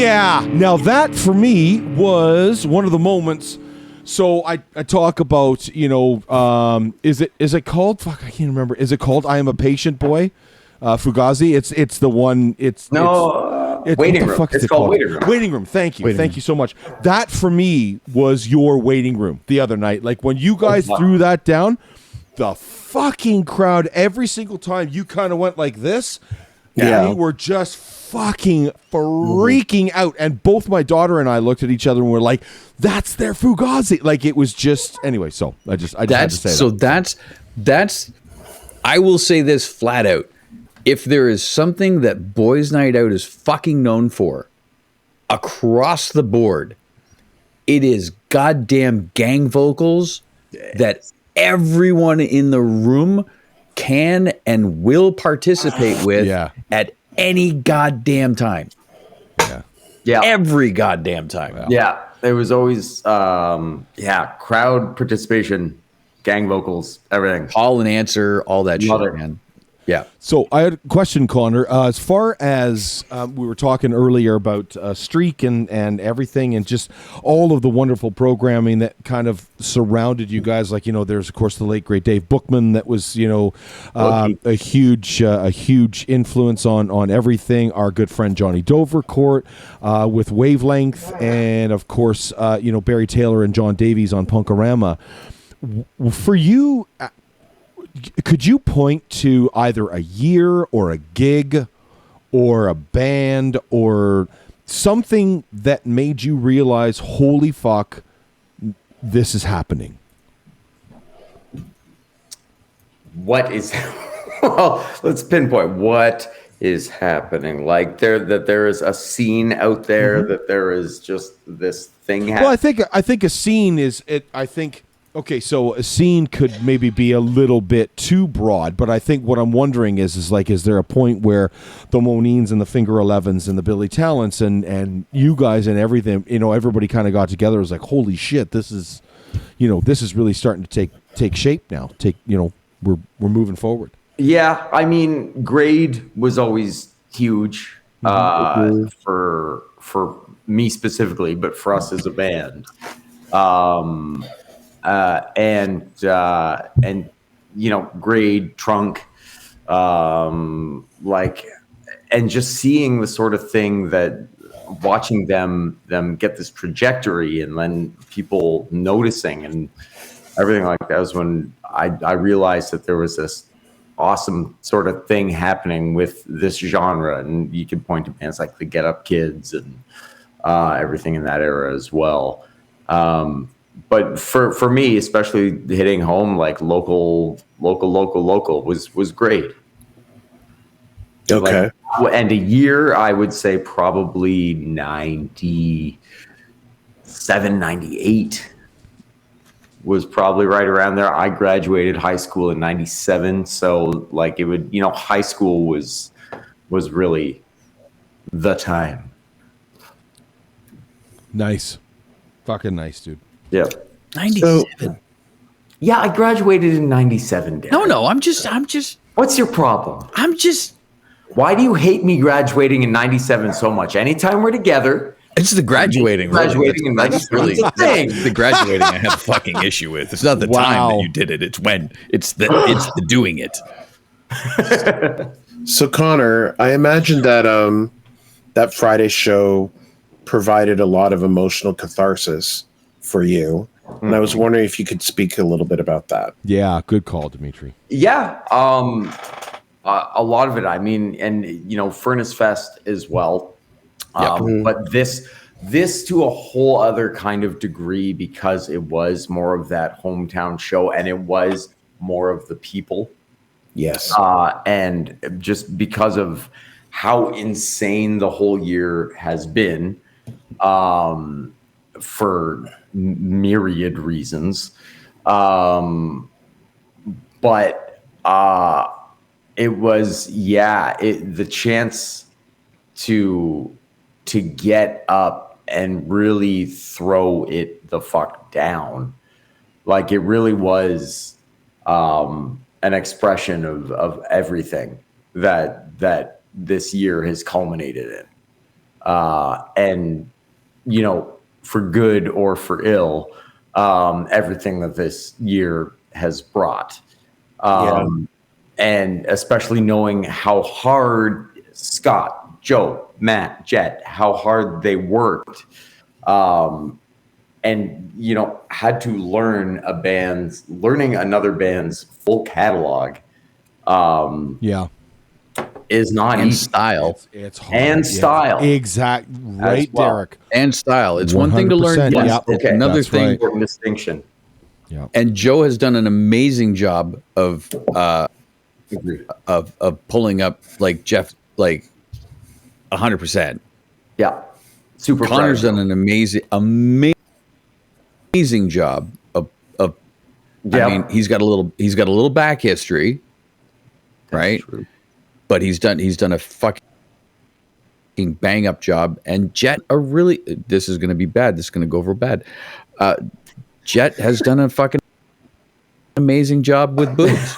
Yeah. Now that for me was one of the moments. So I talk about, is it called? Fuck, I can't remember. Is it called I Am a Patient Boy? Fugazi. It's the one. Waiting Room. It's called Waiting Room. Waiting Room. Thank you. Thank you so much. That for me was your waiting room the other night. Like when you guys threw that down, the fucking crowd every single time you kind of went like this. Yeah. They were just fucking freaking out. And both my daughter and I looked at each other and were like, that's their Fugazi. Like it was just, anyway, so I just had to say so that. That's, I will say this flat out. If there is something that Boys Night Out is fucking known for across the board, it is goddamn gang vocals that everyone in the room can and will participate with at any goddamn time. Yeah. Every goddamn time. Yeah. There was always, crowd participation, gang vocals, everything. Call and answer, all that shit, man. Yeah. So I had a question, Connor. As far as we were talking earlier about Streak and everything and just all of the wonderful programming that kind of surrounded you guys, like, there's, of course, the late, great Dave Bookman that was, a huge influence on everything. Our good friend Johnny Dovercourt with Wavelength and, of course, Barry Taylor and John Davies on Punkorama. For you... could you point to either a year or a gig or a band or something that made you realize, holy fuck, this is happening? What is... well, let's pinpoint what is happening. Like there is a scene out there, that there is just this thing happening. Well, I think a scene is it. I think... Okay, so a scene could maybe be a little bit too broad, but I think what I'm wondering is there a point where the Monines and the Finger 11s and the Billy Talents and you guys and everything, everybody kind of got together. It was like, holy shit, this is really starting to take shape now. We're moving forward. Yeah, I mean, Grade was always huge for me specifically, but for us as a band. Grade, Trunk, and just seeing the sort of thing that watching them get this trajectory and then people noticing and everything like that was when I realized that there was this awesome sort of thing happening with this genre. And you can point to bands like the Get Up Kids and everything in that era as well. But for me, especially hitting home, like local was great. Okay. And a year, I would say probably 97, 98 was probably right around there. I graduated high school in 97. So like it would, high school was really the time. Nice. Fucking nice, dude. Yeah. 97. Yeah, I graduated in 97. Darren. No, I'm just. What's your problem? Why do you hate me graduating in 97 so much? Anytime we're together. It's the graduating. Graduating in 97. Really the graduating I have a fucking issue with. It's not the time that you did it. It's when. It's the doing it. So, Connor, I imagine that that Friday show provided a lot of emotional catharsis for you. And I was wondering if you could speak a little bit about that. Yeah, good call, Dimitri. Yeah, a lot of it. I mean, and Furnace Fest as well. But this to a whole other kind of degree because it was more of that hometown show and it was more of the people. Yes. And just because of how insane the whole year has been, for myriad reasons. But it was, the chance to get up and really throw it the fuck down. Like it really was an expression of everything that this year has culminated in. and for good or for ill, everything that this year has brought. And especially knowing how hard Scott, Joe, Matt, Jet, how hard they worked, and had to learning another band's full catalog. Is not and easy. style. It's hard. And style. Exact. Right, well. Derek. And style. It's one thing to learn. 100%. Yes, Yep. it's Okay. another That's thing. right. Important distinction. Yeah. And Joe has done an amazing job of pulling up like Jeff, like 100%. Yeah. Super. Connor's proud. done an amazing job of Yeah. I mean, he's got a little back history, right? True. But he's done a fucking bang up job. And Jet this is going to be bad. This is going to go over bad. Jet has done a fucking amazing job with boobs.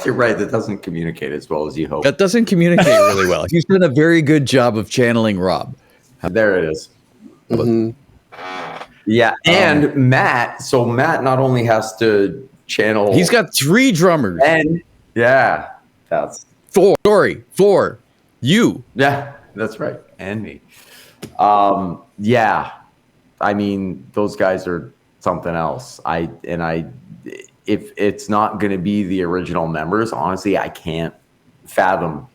You're right. That doesn't communicate as well as you hope. That doesn't communicate really well. He's done a very good job of channeling Rob. There it is. Yeah. And Matt. So Matt not only has to channel. He's got 3 drummers. And yeah, that's 4. Sorry, 4. You. yeah, that's right. And me. Yeah. I mean, those guys are something else. If it's not going to be the original members, honestly, I can't fathom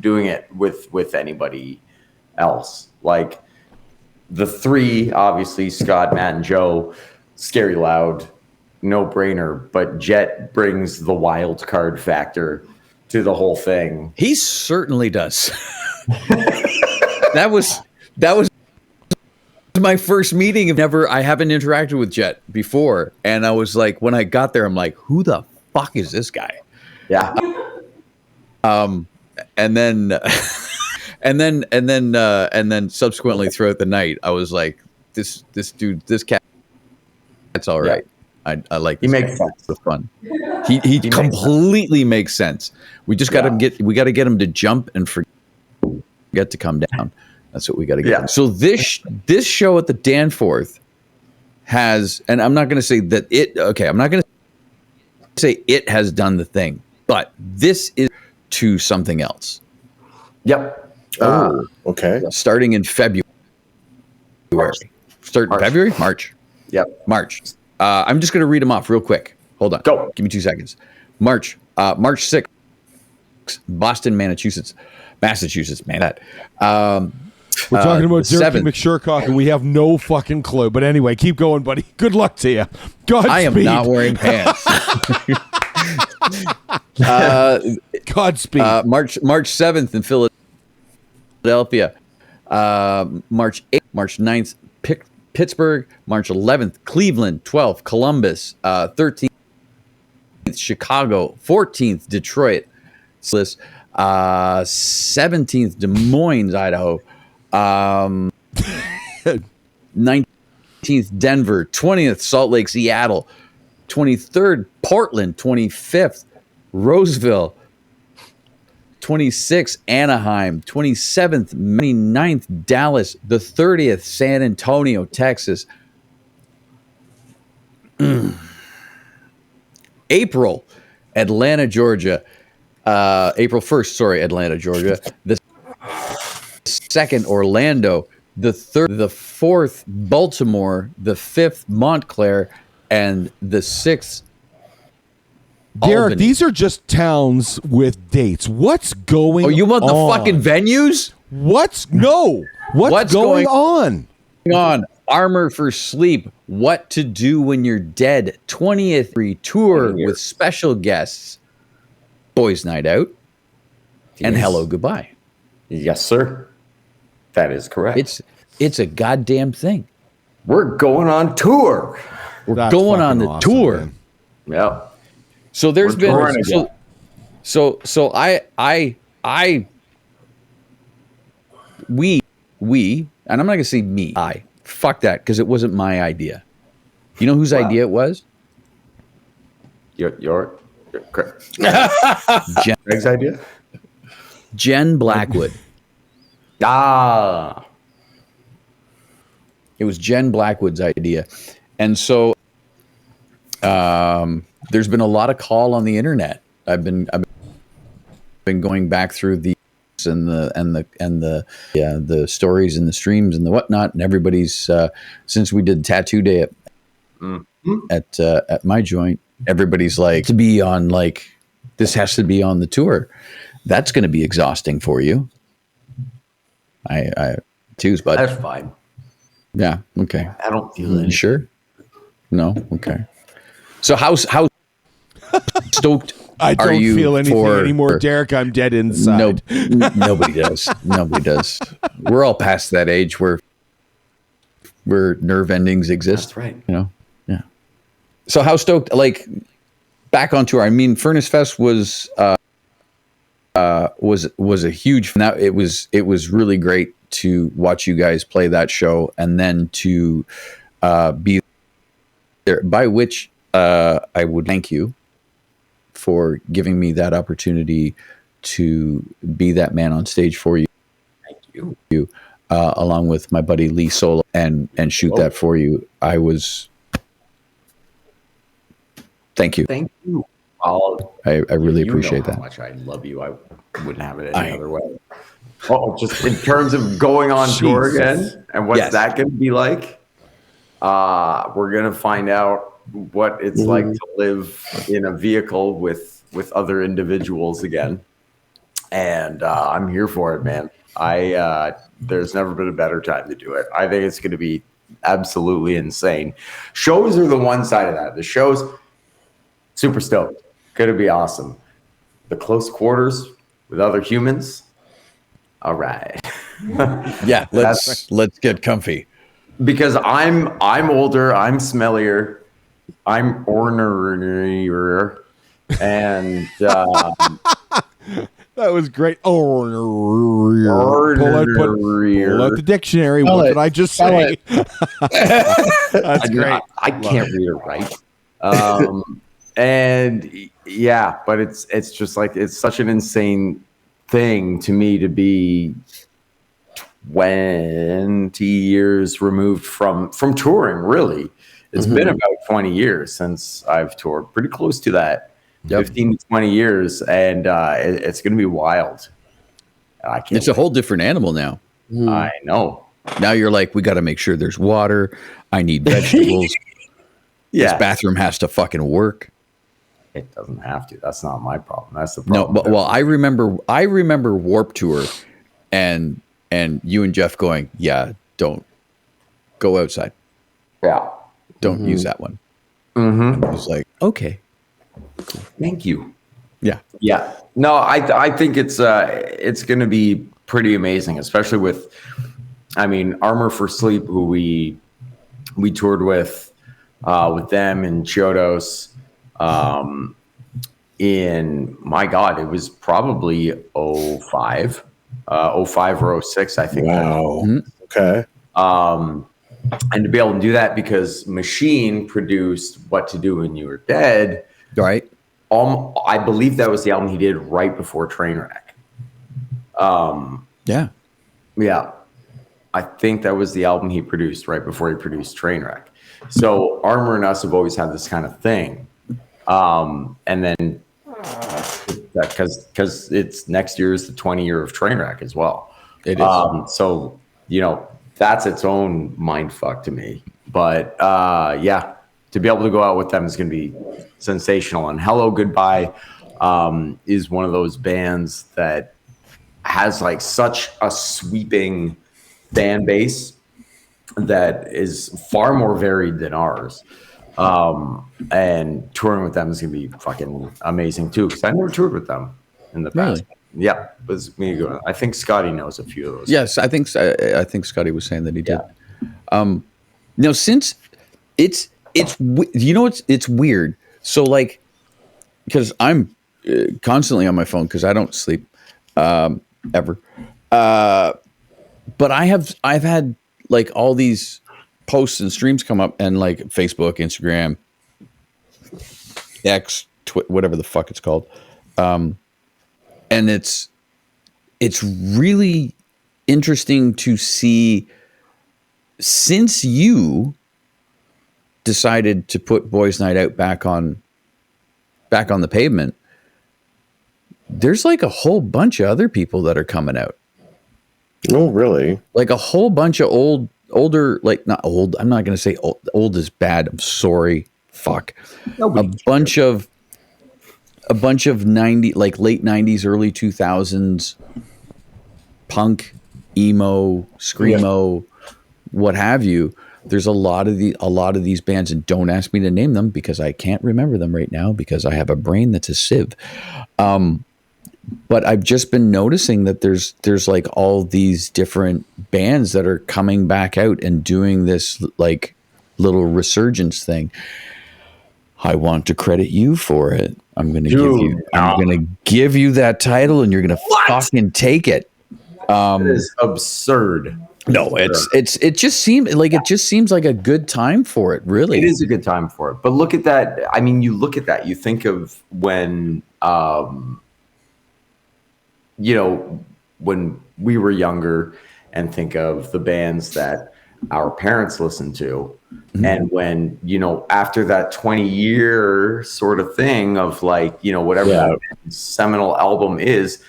doing it with anybody else. Like the 3, obviously, Scott, Matt, and Joe, Scary Loud, no brainer. But Jet brings the wild card factor to the whole thing. He certainly does. That was my first meeting I haven't interacted with Jet before. And I was like, when I got there, I'm like, who the fuck is this guy? Yeah. And then subsequently throughout the night, I was like, this dude, this cat's all right. I like He this makes guy. sense. It's fun. He completely makes sense. We just got to get him to jump and forget to come down. That's what we got to get. Yeah. So this show at the Danforth has, and I'm not going to say that I'm not going to say it has done the thing, but this is to something else. Yep. Okay. Starting in February. March. March. Yep. March. I'm just going to read them off real quick. Hold on. Go. Give me 2 seconds. March 6th, Boston, Massachusetts. Man, that. We're talking about Dirk 7th. McShurcock, and we have no fucking clue. But anyway, keep going, buddy. Good luck to you. Godspeed. I am not wearing pants. Godspeed. March 7th in Philadelphia. March 8th, March 9th, Pittsburgh. March 11th, Cleveland. 12th, Columbus. 13th, Chicago. 14th, Detroit. 17th, Des Moines, Idaho. 19th, Denver. 20th, Salt Lake, Seattle. 23rd, Portland. 25th, Roseville. 26th, Anaheim. 27th, 29th, Dallas. The 30th, San Antonio, Texas. April, Atlanta, Georgia. April 1st, Atlanta, Georgia. The 2nd, Orlando. The 3rd, the 4th, Baltimore. The 5th, Montclair. And the 6th, Derek, Albany. these are just towns with dates. What's going on? Oh, you want the fucking venues? What's going on? On Armor for Sleep, What to Do When You're Dead, 20th tour with special guests, Boys Night Out, and Yes. Hello Goodbye. Yes, sir. That is correct. It's a goddamn thing. We're going on tour. We're That's going on fucking the awesome, tour. man. Yeah. So there's We're been touring again. we and I'm not gonna say me. Fuck that, because it wasn't my idea. You know whose idea it was? Your Jen, Greg's idea? Jen Blackwood. Ah. It was Jen Blackwood's idea, and so there's been a lot of call on the internet. I've been going back through the the stories and the streams and the whatnot, and everybody's since we did Tattoo Day at my joint, everybody's like, to be on, like, this has to be on the tour. That's going to be exhausting for you. I choose, but That's fine. yeah, okay. I don't feel it. You sure? No, okay. So how stoked I don't are you feel anything for, anymore, Derek. I'm dead inside. Nobody does. Nobody does. We're all past that age where nerve endings exist. That's right. You know? Yeah. So how stoked, like, back on tour? I mean, Furnace Fest was a huge. Now it was really great to watch you guys play that show, and then to be there. By which I would thank you for giving me that opportunity to be that man on stage for you. Thank you. Along with my buddy Lee Solo, and shoot that for you. I was. Thank you. Thank you. I really appreciate that. How much I love you. I wouldn't have it any other way. Oh, just in terms of going on tour again, and what's that going to be like? We're going to find out what it's like to live in a vehicle with other individuals again. And I'm here for it, man. There's never been a better time to do it. I think it's going to be absolutely insane. Shows are the one side of that. The shows, super stoked. Going to be awesome. The close quarters with other humans. All right. Yeah, let's get comfy. Because I'm older, I'm smellier, I'm ornerier, and that was great. Pull out the dictionary. Spell What it. did I just Spell say? That's great. I can't read it right. And yeah, but it's just like, it's such an insane thing to me to be 20 years removed from touring. Really, it's been about 20 years since I've toured, pretty close to that. 15 to 20 years, and it's going to be wild. I can't. It's a whole different animal now. I know. Now you're like, we got to make sure there's water. I need vegetables. Yeah. This bathroom has to fucking work. It doesn't have to. That's not my problem. That's the problem. No, but well, I remember Warped Tour, and you and Jeff going, yeah, don't go outside. Yeah. Don't use that one. Mm-hmm. I was like, okay. Thank you. Yeah. Yeah. No, I think it's going to be pretty amazing, especially with, I mean, Armor for Sleep, who we toured with them and Chiodos, in, my God, it was probably 05 or 06, I think. Wow. Okay. And to be able to do that because Machine produced What to Do When You Were Dead. Right. I believe that was the album he did right before Trainwreck. Yeah. Yeah. I think that was the album he produced right before he produced Trainwreck. So Armor and us have always had this kind of thing. And then because it's next year is the 20 year of Trainwreck as well. It is. So, you know, that's its own mind fuck to me. But yeah, to be able to go out with them is going to be sensational. And Hello Goodbye is one of those bands that has like such a sweeping fan base that is far more varied than ours. And touring with them is going to be fucking amazing too, because I never toured with them in the past. Really? Yeah, it was me going. I think Scotty knows a few of those. Yes, I think Scotty was saying that he did. Now, since it's you know, it's weird. So like, because I'm constantly on my phone because I don't sleep ever. But I've had like all these posts and streams come up, and like Facebook, Instagram, X, whatever the fuck it's called. And it's really interesting to see since you decided to put Boys Night Out back on the pavement, there's like a whole bunch of other people that are coming out. Oh, really? Like a whole bunch of older, like not old. I'm not going to say old. Old is bad. I'm sorry. Fuck. A bunch of 90, like late 90s, early 2000s punk, emo, screamo, what have you. There's a lot of these bands, and don't ask me to name them because I can't remember them right now because I have a brain that's a sieve. But I've just been noticing that there's like all these different bands that are coming back out and doing this like little resurgence thing. I want to credit you for it. I'm going to give you that title, and you're going to fucking take it. It is absurd. No, it just seems like a good time for it. Really, it is a good time for it. But look at that. I mean, you look at that. You think of when, when we were younger, and think of the bands that our parents listened to. Mm-hmm. And when, after that 20-year sort of thing of like, whatever that seminal album is,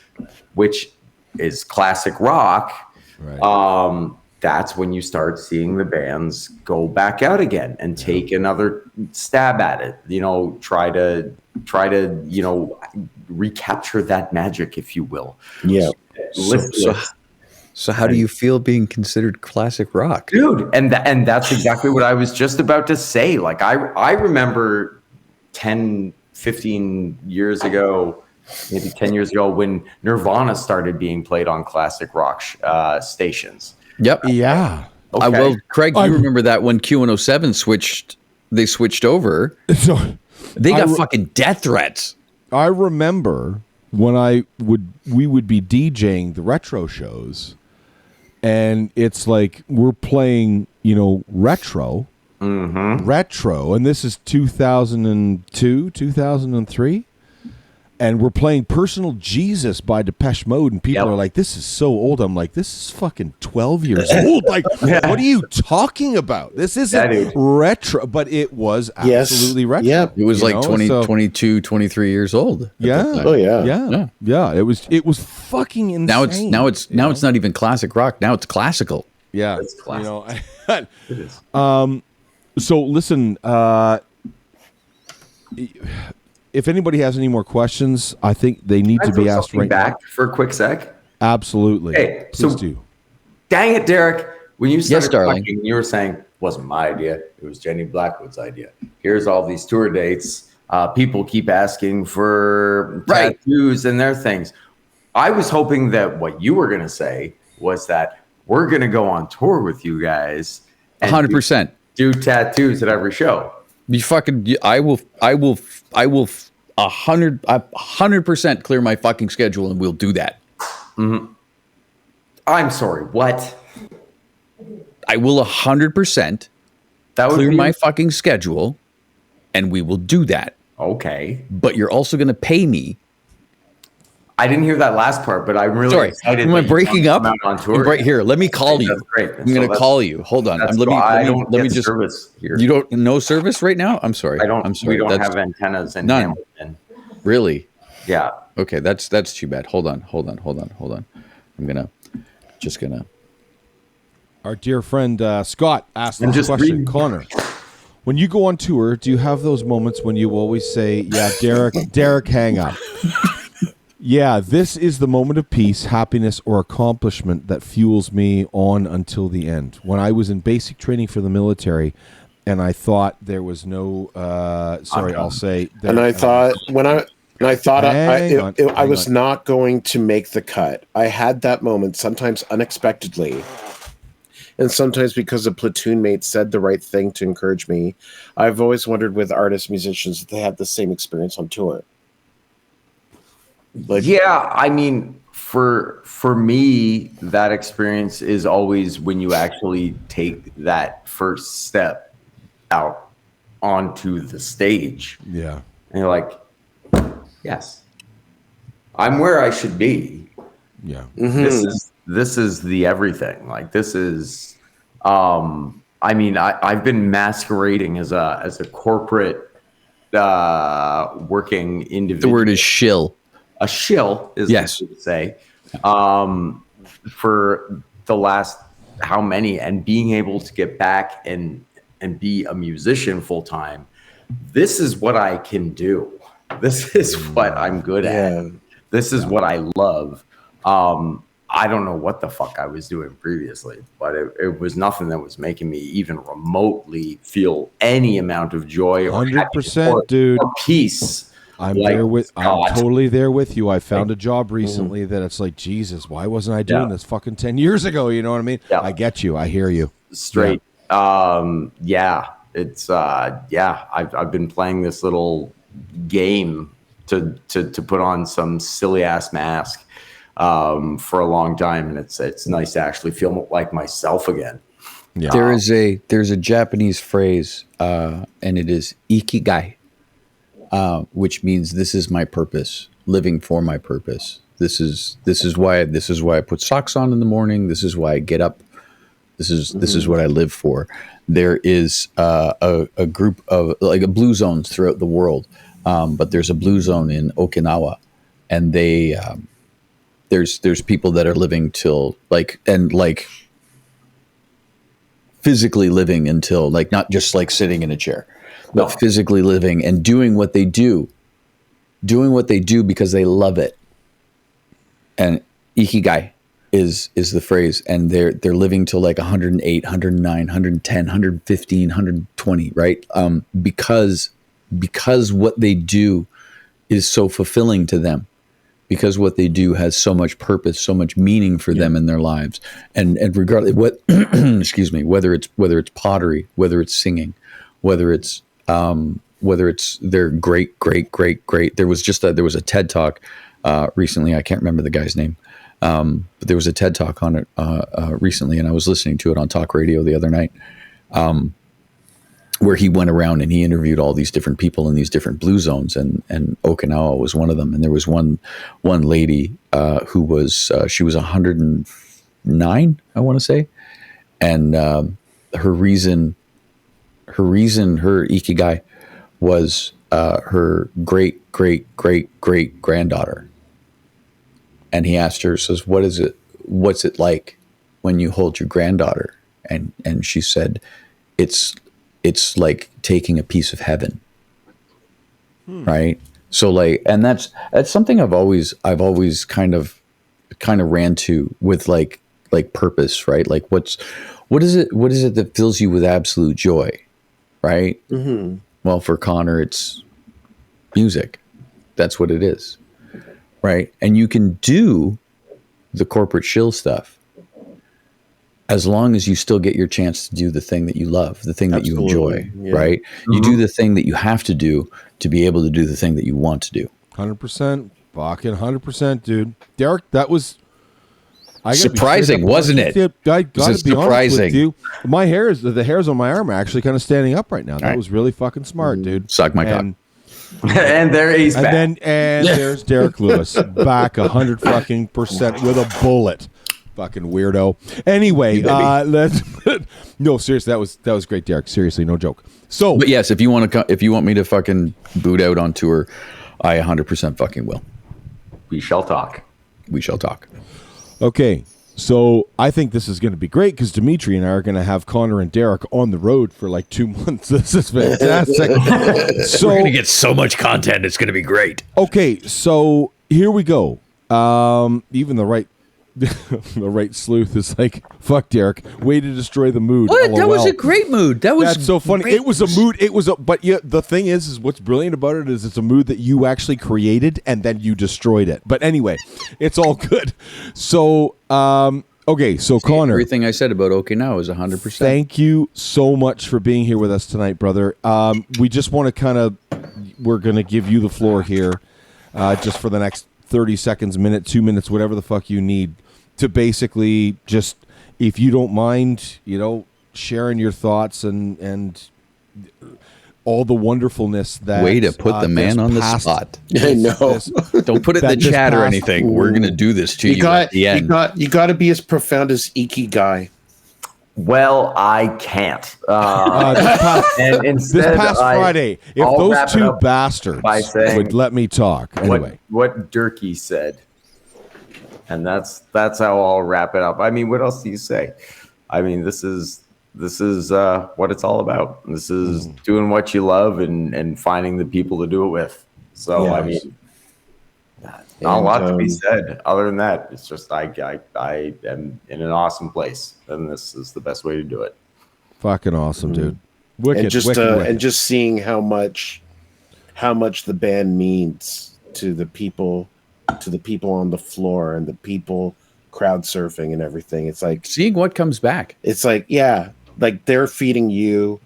which is classic rock, right. That's when you start seeing the bands go back out again and take another stab at it, try to recapture that magic, if you will. Yeah. So how do you feel being considered classic rock? Dude, and that's exactly what I was just about to say. Like I remember 10, 15 years ago, maybe 10 years ago, when Nirvana started being played on classic rock stations. Yep. Yeah. Okay. Well, Craig, you remember that when Q107 switched over. So they got fucking death threats. I remember when we would be DJing the retro shows, and it's like we're playing, retro, and this is 2002, 2003. And we're playing Personal Jesus by Depeche Mode, and people are like, this is so old. I'm like, this is fucking 12 years old. Like, what are you talking about? This isn't retro, but it was absolutely retro. Yeah. It was 22, 23 years old. Yeah. Oh, yeah. Yeah. It was fucking insane. Now it's not even classic rock. Now it's classical. Yeah. It's classic. It is. So listen, if anybody has any more questions, I think they need to be asked right back now. For a quick sec. Absolutely. Hey, please do. Dang it, Derek. When you started darling. talking, you were saying, it wasn't my idea. It was Jenny Blackwood's idea. Here's all these tour dates. People keep asking for tattoos and their things. I was hoping that what you were going to say was that we're going to go on tour with you guys. 100%. Do tattoos at every show. I will 100% clear my fucking schedule, and we'll do that. Mm-hmm. I'm sorry, what? I will 100% clear my fucking schedule, and we will do that. Okay. But you're also going to pay me. I didn't hear that last part, but I'm really excited. Am I breaking up? On tour. Right here. Let me call you. That's great. I'm going to call you. Hold on. Let me just. Service here. You don't no service right now? I'm sorry. I'm sorry. We don't have antennas in none. Hamilton. Really? Yeah. Okay. That's too bad. Hold on. I'm just gonna. Our dear friend Scott asked this question. Connor, when you go on tour, do you have those moments when you always say, "Yeah, Derek, hang up"? Yeah, this is the moment of peace, happiness, or accomplishment that fuels me on until the end. When I was in basic training for the military, and I thought there was no, I'll say. And I thought I was not going to make the cut. I had that moment, sometimes unexpectedly, and sometimes because a platoon mate said the right thing to encourage me. I've always wondered with artists, musicians, if they have the same experience on tour. Yeah, I mean, for me, that experience is always when you actually take that first step out onto the stage. Yeah. And you're like, yes, I'm where I should be. Yeah. Mm-hmm. This is the everything. Like, this is I mean, I've been masquerading as a corporate working individual. The word is shill. A shill is yes to say, for the last how many, and being able to get back and be a musician full time. This is what I can do. This is what I'm good at. This is what I love. I don't know what the fuck I was doing previously, but it was nothing that was making me even remotely feel any amount of joy or 100%, dude. Or peace. I'm totally there with you. I found a job recently that it's like, Jesus, why wasn't I doing this fucking 10 years ago? You know what I mean? Yeah. I get you. I hear you. Straight. It's I've been playing this little game to put on some silly ass mask for a long time, and it's nice to actually feel like myself again. Yeah. There's a Japanese phrase, and it is ikigai, which means this is my purpose, living for my purpose. This is why I put socks on in the morning. This is why I get up. This is what I live for. There is a group of like blue zones throughout the world, but there's a blue zone in Okinawa, and they there's people that are living till physically living until not just sitting in a chair, but physically living and doing what they do because they love it. And ikigai is the phrase, and they're living till 108, 109, 110, 115, 120, right? Because what they do is so fulfilling to them, because what they do has so much purpose, so much meaning for them in their lives. And regardless what excuse me, whether it's pottery, whether it's singing, whether it's their great. There was a TED Talk recently. I can't remember the guy's name. But there was a TED Talk on it recently, and I was listening to it on talk radio the other night, where he went around and he interviewed all these different people in these different blue zones, and Okinawa was one of them. And there was one lady who was she was 109, I want to say, and her ikigai was her great granddaughter. And he asked her, says, what's it like when you hold your granddaughter? And she said, it's like taking a piece of heaven. Right. So and that's something I've always kind of ran to with like purpose, right? Like what is it that fills you with absolute joy? Right. Mm-hmm. Well, for Connor, it's music. That's what it is. Right. And you can do the corporate shill stuff as long as you still get your chance to do the thing that you love, the thing that you enjoy. Yeah. Right. Mm-hmm. You do the thing that you have to do to be able to do the thing that you want to do. 100%. Fucking 100%, dude. Derek, that was surprising, wasn't it? I gotta be honest with you. The hairs on my arm are actually kind of standing up right now. That was really fucking smart, dude. Suck my cock. And there he's back. And there's Derek Lewis back 100% with a bullet. Fucking weirdo. Anyway, no, seriously, that was great, Derek. Seriously, no joke. So, but yes, if you want me to fucking boot out on tour, I 100% fucking will. We shall talk. We shall talk. Okay. So I think this is going to be great because Dimitri and I are going to have Connor and Derek on the road for 2 months. This is fantastic. So we're going to get so much content. It's going to be great. Okay, so here we go. Even the right sleuth is like, fuck Derek, way to destroy the mood. What? LOL. That was a great mood. That's so funny. It was a mood. But the thing is what's brilliant about it is it's a mood that you actually created and then you destroyed it. But anyway, it's all good. So, okay. So Connor, everything I said about Okinawa is 100%. Thank you so much for being here with us tonight, brother. We just want to we're going to give you the floor here, just for the next 30 seconds, minute, 2 minutes, whatever the fuck you need, to basically just, if you don't mind, sharing your thoughts and all the wonderfulness that way to put the man on the spot. I know. Don't put it in the chat or anything. We're gonna do this to you at the end. You got to be as profound as Ikigai. Well, I can't. And This instead, past Friday, if I'll those wrap it two up bastards by saying would let me talk. Anyway. what Durkee said. And that's how I'll wrap it up. I mean, what else do you say? I mean, this is what it's all about. This is doing what you love and finding the people to do it with. So, I mean, not a lot to be said other than that. It's just I am in an awesome place, and this is the best way to do it. Fucking awesome, dude. Wicked, and just seeing how much the band means to the people on the floor and the people crowd surfing and everything. It's like seeing what comes back. It's like, yeah, like they're feeding you.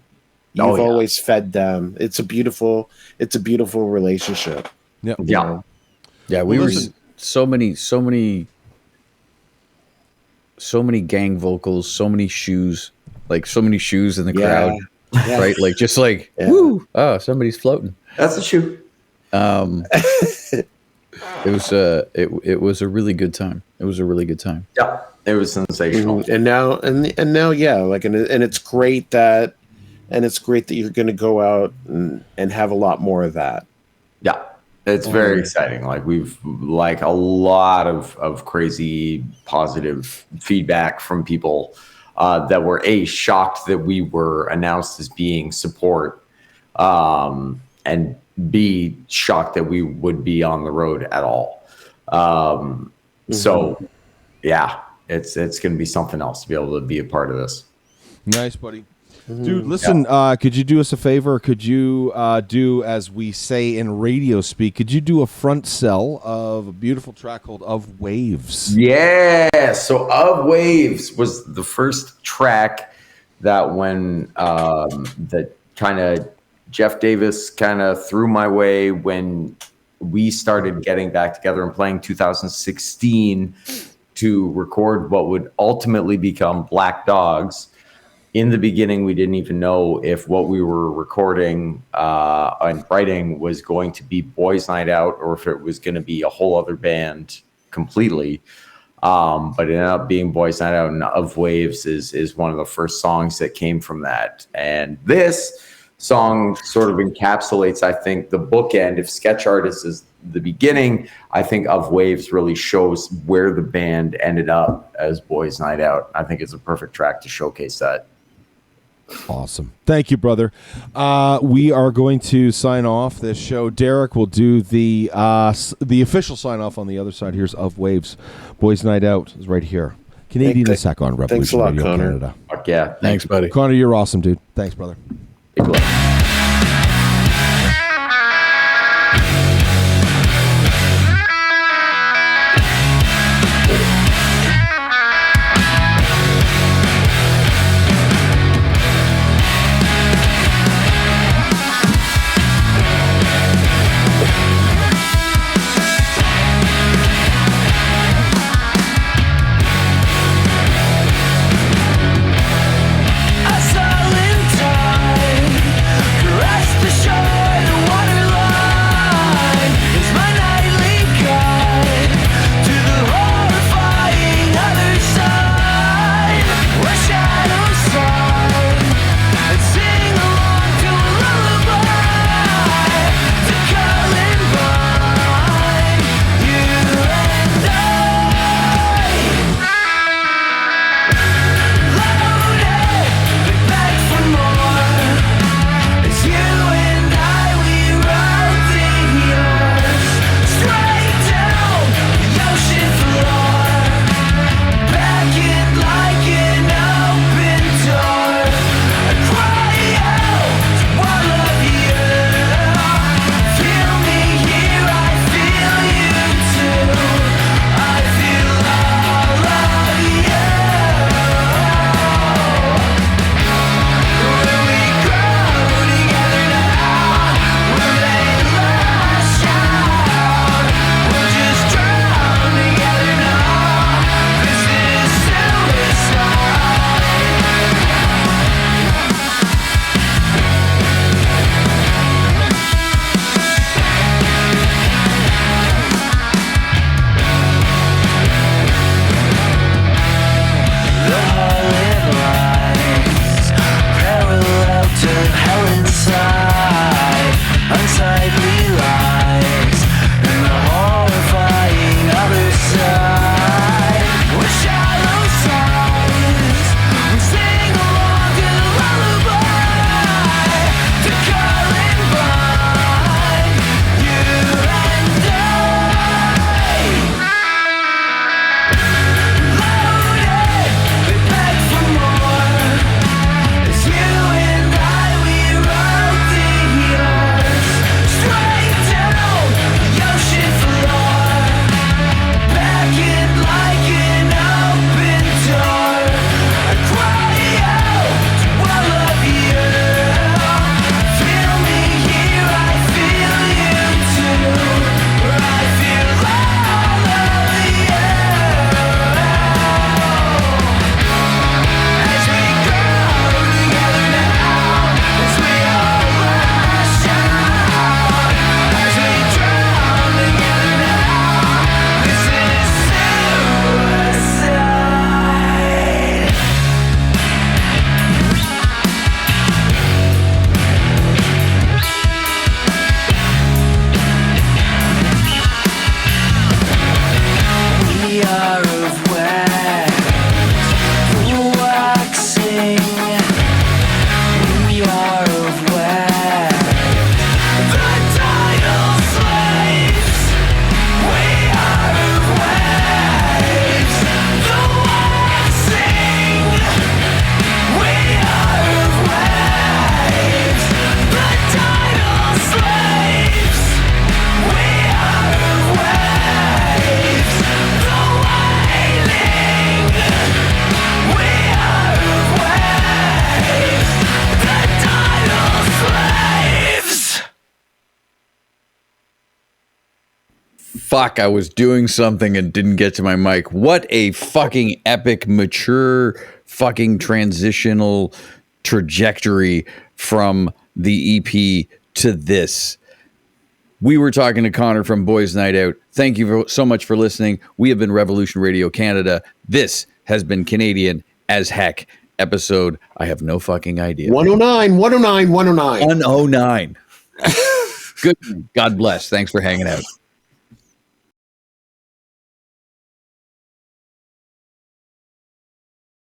You've always fed them. It's a beautiful relationship. Yep. Yeah. Yeah, we were so many gang vocals, so many shoes in the crowd, right? Like just like, woo! Oh, somebody's floating. That's a shoe. It was a really good time. It was a really good time. Yeah, it was sensational. And now, yeah, like, and it's great that you're going to go out and have a lot more of that. Yeah. It's very exciting. Like we've a lot of crazy positive feedback from people that were shocked that we were announced as being support, and B, shocked that we would be on the road at all. So yeah, it's going to be something else to be able to be a part of this. Nice, buddy. Dude, listen, could you do us a favor? Could you do, as we say in radio speak, could you do a front sell of a beautiful track called Of Waves? Yeah, so Of Waves was the first track that when that kind of Jeff Davis kind of threw my way when we started getting back together and playing 2016 to record what would ultimately become Black Dogs. In the beginning, we didn't even know if what we were recording and writing was going to be Boys Night Out or if it was going to be a whole other band completely. But it ended up being Boys Night Out, and Of Waves is one of the first songs that came from that. And this song sort of encapsulates, I think, the bookend. If Sketch Artist is the beginning, I think Of Waves really shows where the band ended up as Boys Night Out. I think it's a perfect track to showcase that. Awesome. Thank you, brother. We are going to sign off this show. Derek will do the official sign off on the other side. Here's Of Waves. Boys Night Out is right here. Canadian Attack on Revolution thanks a lot, Radio Connor. Canada. Fuck yeah. Thanks, buddy. Connor, you're awesome, dude. Thanks, brother. Big love. fuck, I was doing something and didn't get to my mic. What a fucking epic, mature, fucking transitional trajectory from the EP to this. We were talking to Connor from Boys Night Out. Thank you so much for listening. We have been Revolution Radio Canada. This has been Canadian as heck episode. I have no fucking idea. 109, 109, 109. 109. Good. God bless. Thanks for hanging out.